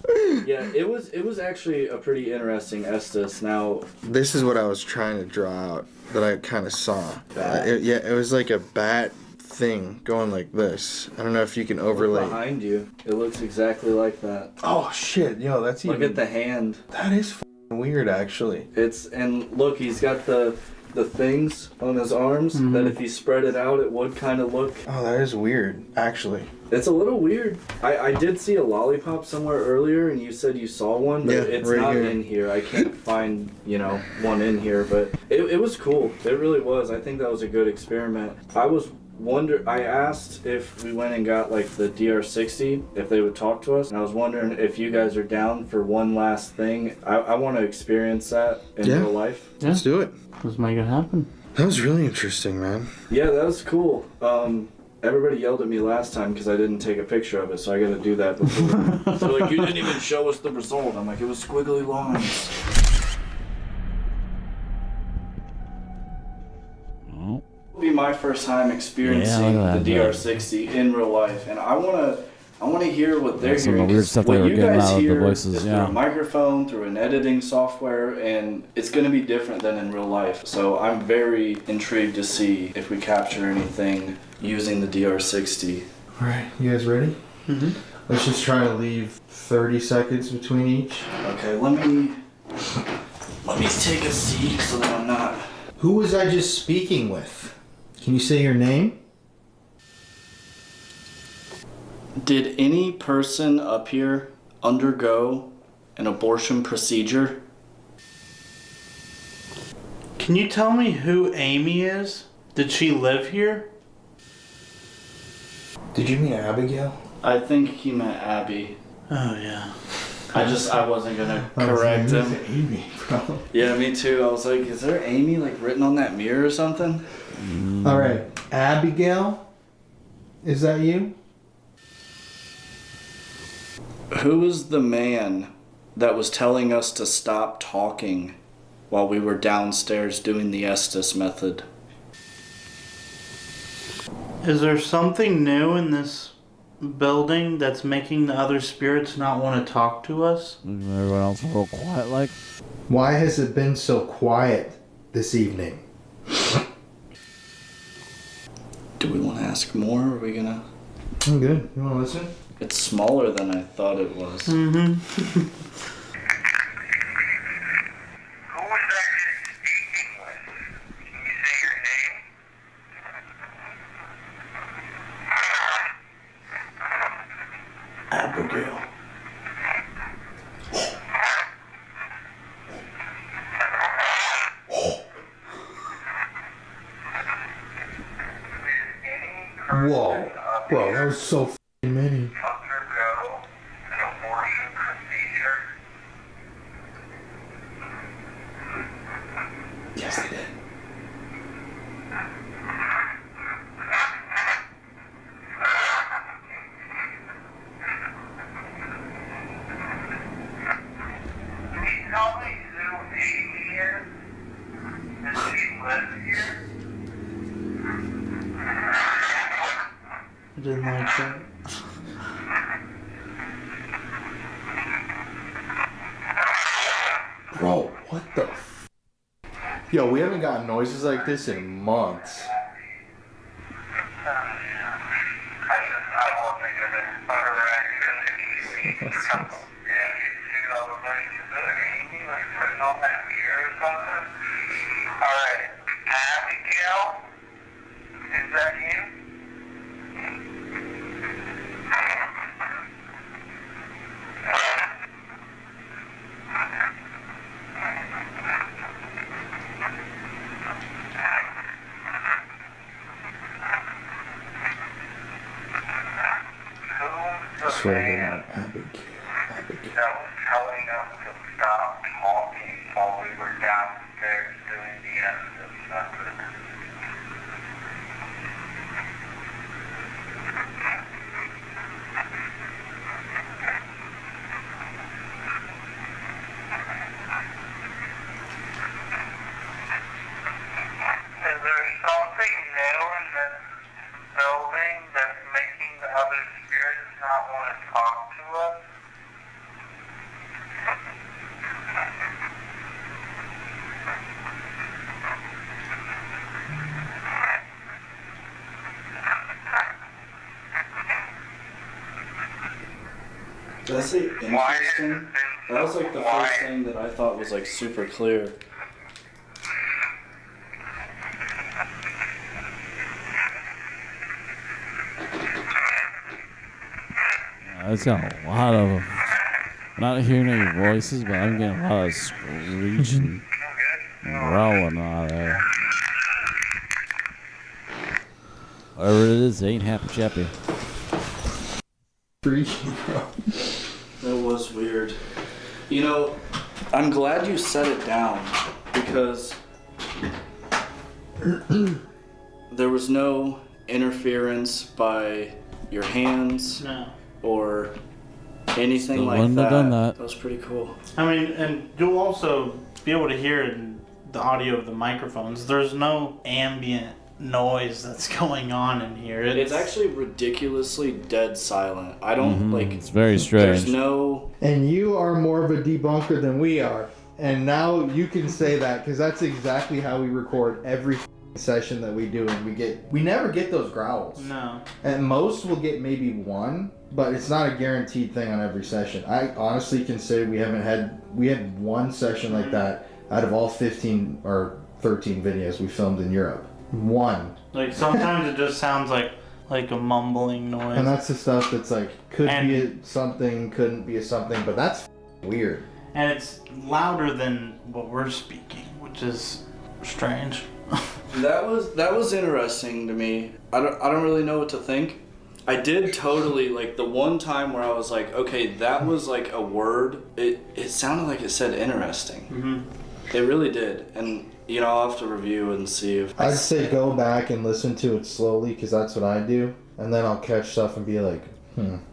yeah, it was actually a pretty interesting Estes. Now, This is what I was trying to draw out that I kind of saw. Bat. It was like a bat thing going like this. I don't know if you can overlay. behind you, it looks exactly like that. Oh shit, yo, that's Look even. at the hand. That is f***ing weird, actually. And look, he's got the things on his arms that if he spread it out, it would kind of look. Oh, that is weird, actually. It's a little weird. I did see a lollipop somewhere earlier, and you said you saw one, but Yeah, it's right not here. in here. I can't find, one in here, but it was cool. It really was. I think that was a good experiment. I asked if we went and got like the DR60, if they would talk to us, and I was wondering if you guys are down for one last thing. I want to experience that in Yeah. real life. Yeah. Let's do it. Let's make it happen. That was really interesting, man. Yeah, that was cool. Everybody yelled at me last time because I didn't take a picture of it, so I got to do that before. So like, you didn't even show us the result. I'm like, it was squiggly lines. Oh. It'll be my first time experiencing Yeah, look at the that. DR60 in real life, and I wanna hear what they're Some of the hearing. weird 'cause stuff what they were you getting guys out of the hear voices, is yeah. through a microphone, through an editing software, and it's gonna be different than in real life. So I'm very intrigued to see if we capture anything using the DR60. All right, you guys ready? Mm-hmm. Let's just try to leave 30 seconds between each. Okay, let me take a seat so that I'm not. Who was I just speaking with? Can you say your name? Did any person up here undergo an abortion procedure? Can you tell me who Amy is? Did she live here? Did you mean Abigail? I think he meant Abby. Oh, yeah. I wasn't gonna correct him. Amy, bro. Yeah, me too. I was like, is there Amy like written on that mirror or something? All right, Abigail, is that you? Who was the man that was telling us to stop talking while we were downstairs doing the Estes method? Is there something new in this building that's making the other spirits not want to talk to us? Everyone else a little quiet like. Why has it been so quiet this evening? Do we want to ask more, or are we gonna... I'm good. You want to listen? It's smaller than I thought it was. Mm-hmm. Who was that just speaking with? Can you say your name? Abigail. Whoa. Bro, that was so f***ing many. Undergo an abortion procedure? Yes, they did. Can you tell me who Amy is? Does she live here? I didn't like that. Bro, what the f? Yo, we haven't gotten noises like this in months. I won't think of it. Yeah, you see all the money you took, Amy, like putting on that mirror or something. Alright, Abigail, is that you? man that was telling us to stop talking while we were downstairs doing the Estes method. Is there something new in this building that's making the other spirits not want to talk to us? That's interesting. That was like the first thing that I thought was like super clear. It's got a lot of. I'm not hearing any voices, but I'm getting a lot of screeching and growling out of there. Whatever it is, it ain't happy chappy. Freaky, bro. That was weird. You know, I'm glad you set it down because there was no interference by your hands No. or anything Still like wouldn't that. have done that. That was pretty cool. I mean, and you'll also be able to hear in the audio of the microphones. There's no ambient noise that's going on in here. It's actually ridiculously dead silent. I don't like. It's very strange. There's no. And you are more of a debunker than we are. And now you can say that because that's exactly how we record every session that we do. And we never get those growls. No. At most, we'll get maybe one, but it's not a guaranteed thing on every session. I honestly can say we had one session like that out of all 15 or 13 videos we filmed in Europe. One. Like sometimes it just sounds like a mumbling noise. And that's the stuff that's like, could And- be a something, couldn't be a something, but that's weird. And it's louder than what we're speaking, which is strange. That was interesting to me. I don't really know what to think. I did totally like the one time where I was like, okay, that was like a word. It sounded like it said interesting. Mm-hmm. It really did, and you know I'll have to review and see if. I'd say go back and listen to it slowly because that's what I do, and then I'll catch stuff and be like,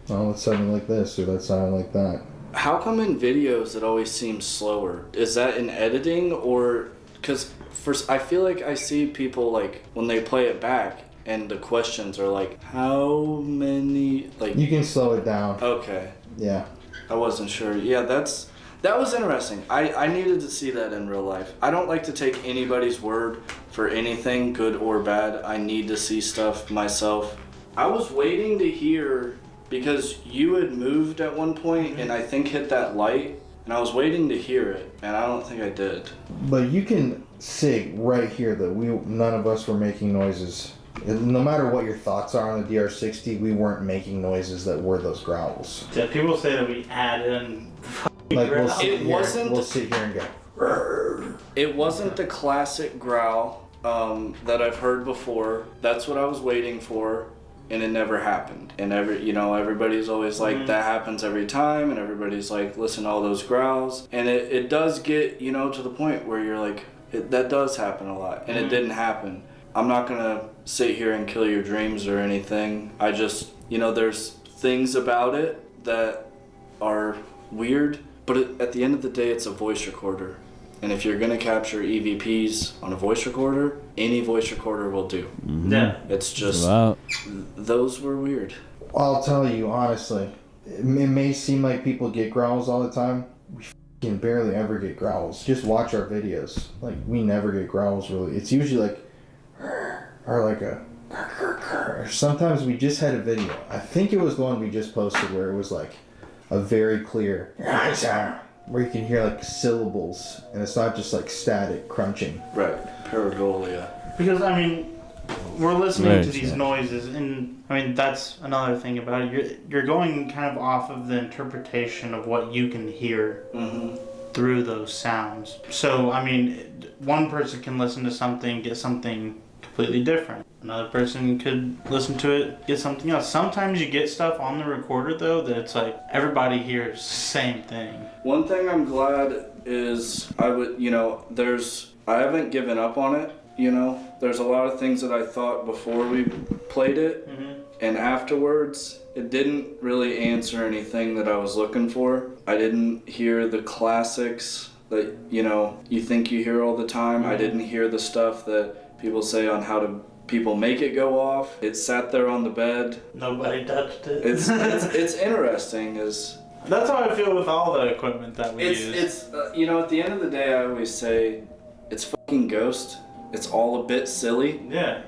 oh, it's sounding like this or that sounded like that. How come in videos it always seems slower? Is that in editing or because first I feel like I see people like when they play it back and the questions are like how many like You can slow it down. okay. Yeah. I wasn't sure. Yeah, that was interesting. I needed to see that in real life. I don't like to take anybody's word for anything, good or bad. I need to see stuff myself. I was waiting to hear because you had moved at one point and I think hit that light, and I was waiting to hear it, and I don't think I did. But you can say right here that none of us were making noises. No matter what your thoughts are on the DR60, we weren't making noises that were those growls. Yeah, people say that we add in. Like we'll It sit here and go. It wasn't the classic growl that I've heard before. That's what I was waiting for, and it never happened. And everybody's always like, that happens every time, and everybody's like, listen to all those growls. And it does get, to the point where you're like, that does happen a lot, and it didn't happen. I'm not gonna sit here and kill your dreams or anything. I just, there's things about it that are weird, but at the end of the day, it's a voice recorder. And if you're gonna capture EVPs on a voice recorder, any voice recorder will do. Yeah. It's just, those were weird. I'll tell you honestly, it may seem like people get growls all the time. We can barely ever get growls. Just watch our videos. Like, we never get growls really. It's usually like, or like a, sometimes we just had a video. I think it was the one we just posted where it was like a very clear, where you can hear like syllables and it's not just like static crunching. Right, pareidolia. Because, we're listening Right, to these yeah. noises, and, that's another thing about it. You're going kind of off of the interpretation of what you can hear through those sounds. So, one person can listen to something, get something completely different. Another person could listen to it, get something else. Sometimes you get stuff on the recorder though that it's like everybody hears the same thing. One thing I'm glad is I haven't given up on it, you know. There's a lot of things that I thought before we played it, and afterwards it didn't really answer anything that I was looking for. I didn't hear the classics that, you know, you think you hear all the time. I didn't hear the stuff that people say on how to people make it go off. It sat there on the bed. Nobody touched it. It's interesting. That's how I feel with all the equipment that we use. It's you know, at the end of the day, I always say it's fucking Ghost. It's all a bit silly. Yeah.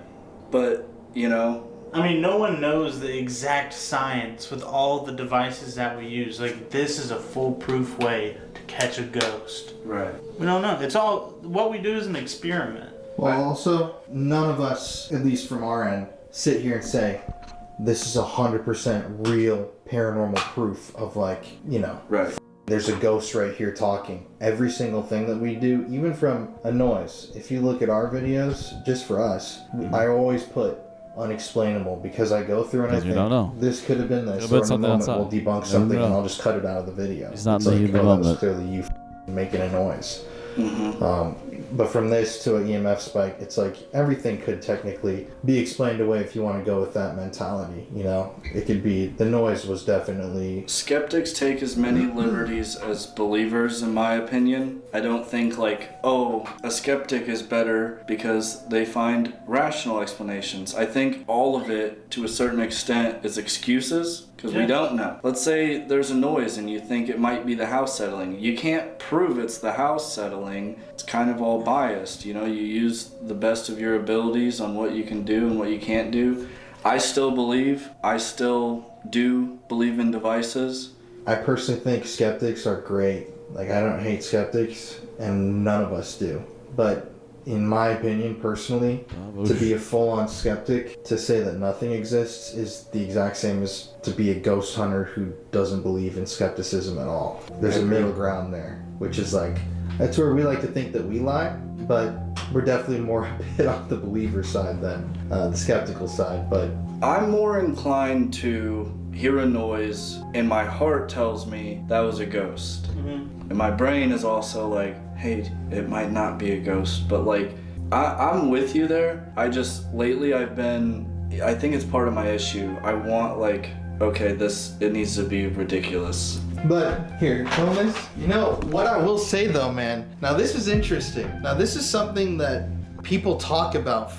But, you know, I mean, no one knows the exact science with all the devices that we use. Like, this is a foolproof way to catch a ghost. Right. We don't know. It's all, what we do is an experiment. Well, also, none of us, at least from our end, sit here and say, this is 100% real paranormal proof of, like, you know, Right. there's a ghost right here talking. Every single thing that we do, even from a noise, if you look at our videos, just for us, I always put unexplainable, because I go through and I Because you think, don't know. this could have been this, Could've been or in a something moment outside. we'll debunk Never something and know. I'll just cut it out of the video. It's not It's the like, human oh, that was moment. clearly you making a noise. Mm-hmm. But from this to an EMF spike, it's like everything could technically be explained away if you want to go with that mentality, you know? It could be, the noise was definitely... Skeptics take as many liberties as believers, in my opinion. I don't think like, oh, a skeptic is better because they find rational explanations. I think all of it, to a certain extent, is excuses, because we don't know. Let's say there's a noise and you think it might be the house settling. You can't prove it's the house settling. It's kind of all biased, you know? You use the best of your abilities on what you can do and what you can't do. I still do believe in devices. I personally think skeptics are great. Like, I don't hate skeptics, and none of us do. But in my opinion, personally, to be a full-on skeptic, to say that nothing exists, is the exact same as to be a ghost hunter who doesn't believe in skepticism at all. There's a middle ground there, which is like, that's where we like to think that we lie, but we're definitely more a bit on the believer side than the skeptical side. But I'm more inclined to hear a noise and my heart tells me that was a ghost. And my brain is also like, hey, it might not be a ghost, but like, I'm with you there. Lately I think it's part of my issue. I want like, okay, it needs to be ridiculous. But here, Thomas, you know what I will say though, man. Now this is interesting. Now this is something that people talk about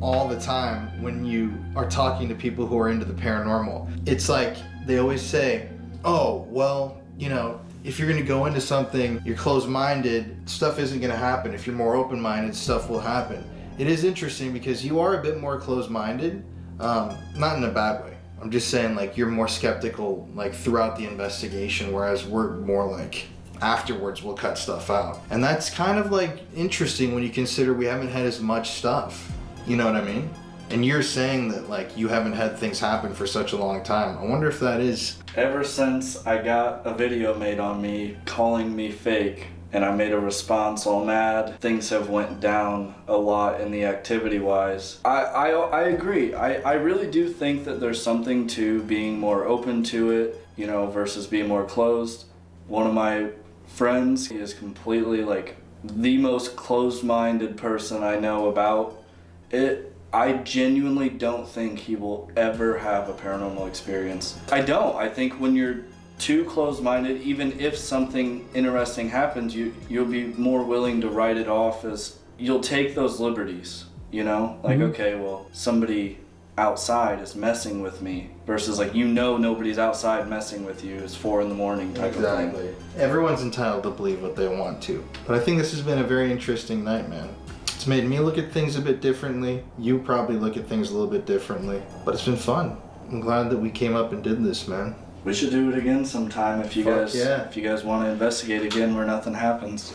all the time when you are talking to people who are into the paranormal. It's like they always say, oh, well, you know, if you're going to go into something, you're closed-minded, stuff isn't going to happen. If you're more open-minded, stuff will happen. It is interesting because you are a bit more closed-minded, not in a bad way. I'm just saying, like, you're more skeptical, like, throughout the investigation, whereas we're more like, afterwards we'll cut stuff out. And that's kind of, like, interesting when you consider we haven't had as much stuff. You know what I mean? And you're saying that, like, you haven't had things happen for such a long time. I wonder if that is... Ever since I got a video made on me calling me fake, and I made a response all mad, things have went down a lot in the activity-wise. I agree. I really do think that there's something to being more open to it, you know, versus being more closed. One of my friends, he is completely, like, the most closed-minded person I know about it. I genuinely don't think he will ever have a paranormal experience. I don't. I think when you're too closed-minded, even if something interesting happens, you'll be more willing to write it off as, you'll take those liberties, you know? Like, okay, well, somebody outside is messing with me, versus like, you know, nobody's outside messing with you. It's 4 a.m. type of thing. Everyone's entitled to believe what they want to. But I think this has been a very interesting night, man. It's made me look at things a bit differently. You probably look at things a little bit differently. But it's been fun. I'm glad that we came up and did this, man. We should do it again sometime if you Fuck yeah. if you guys want to investigate again where nothing happens.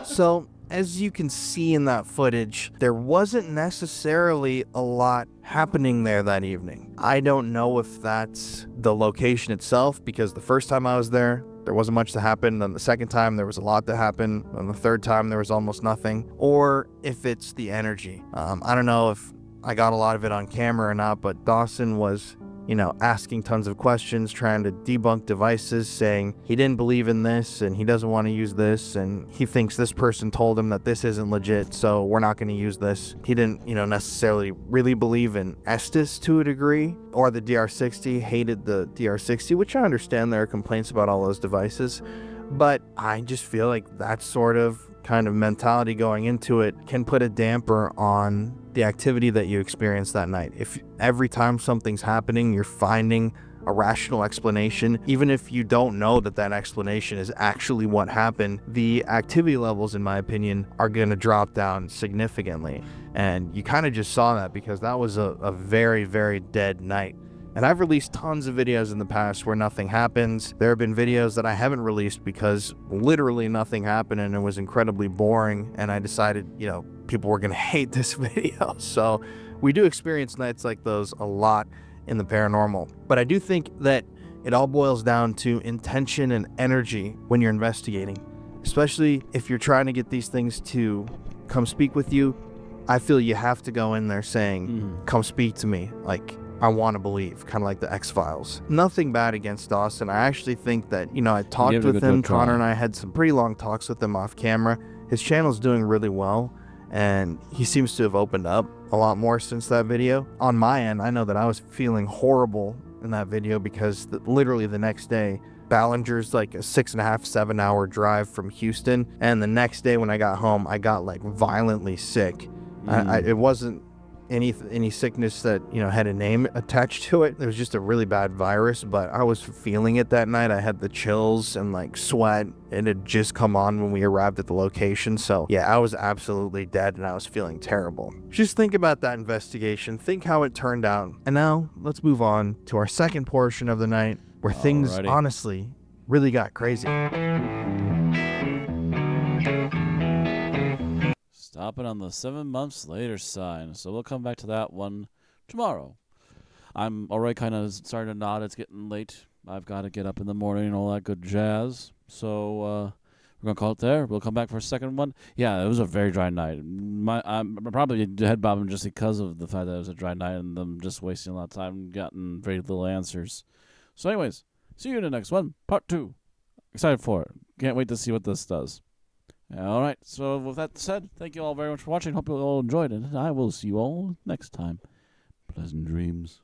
So, as you can see in that footage, there wasn't necessarily a lot happening there that evening. I don't know if that's the location itself, because the first time I was there, there wasn't much to happen. Then the second time there was a lot to happen. And the third time there was almost nothing. Or if it's the energy. I don't know if I got a lot of it on camera or not, but Dawson was, asking tons of questions, trying to debunk devices, saying he didn't believe in this and he doesn't want to use this, and he thinks this person told him that this isn't legit, so we're not going to use this. He didn't, necessarily really believe in Estes to a degree, or the DR60, hated the DR60, which I understand there are complaints about all those devices, but I just feel like that sort of kind of mentality going into it can put a damper on the activity that you experience that night. If every time something's happening, you're finding a rational explanation, even if you don't know that that explanation is actually what happened, the activity levels, in my opinion, are going to drop down significantly. And you kind of just saw that because that was a very, very dead night. And I've released tons of videos in the past where nothing happens. There have been videos that I haven't released because literally nothing happened and it was incredibly boring. And I decided, people were going to hate this video. So we do experience nights like those a lot in the paranormal. But I do think that it all boils down to intention and energy when you're investigating, especially if you're trying to get these things to come speak with you. I feel you have to go in there saying, come speak to me. Like, I want to believe, kind of like the X-Files. Nothing bad against Dawson. I actually think that, I talked with him. Connor and I had some pretty long talks with him off camera. His channel's doing really well, and he seems to have opened up a lot more since that video. On my end, I know that I was feeling horrible in that video because literally the next day, Ballinger's like a 6.5, 7 hour drive from Houston. And the next day when I got home, I got like violently sick. It wasn't any sickness that had a name attached to it. It was just a really bad virus, but I was feeling it that night. I had the chills and like sweat. It had just come on when we arrived at the location. So yeah, I was absolutely dead and I was feeling terrible. Just think about that investigation. Think how it turned out. And now let's move on to our second portion of the night where things honestly really got crazy. Stopping on the 7 months later sign. So we'll come back to that one tomorrow. I'm already kind of starting to nod. It's getting late. I've got to get up in the morning and all that good jazz. So we're going to call it there. We'll come back for a second one. Yeah, it was a very dry night. I'm probably head bobbing just because of the fact that it was a dry night and them just wasting a lot of time and getting very little answers. So anyways, see you in the next one. Part 2. Excited for it. Can't wait to see what this does. All right, so with that said, thank you all very much for watching. Hope you all enjoyed it, and I will see you all next time. Pleasant dreams.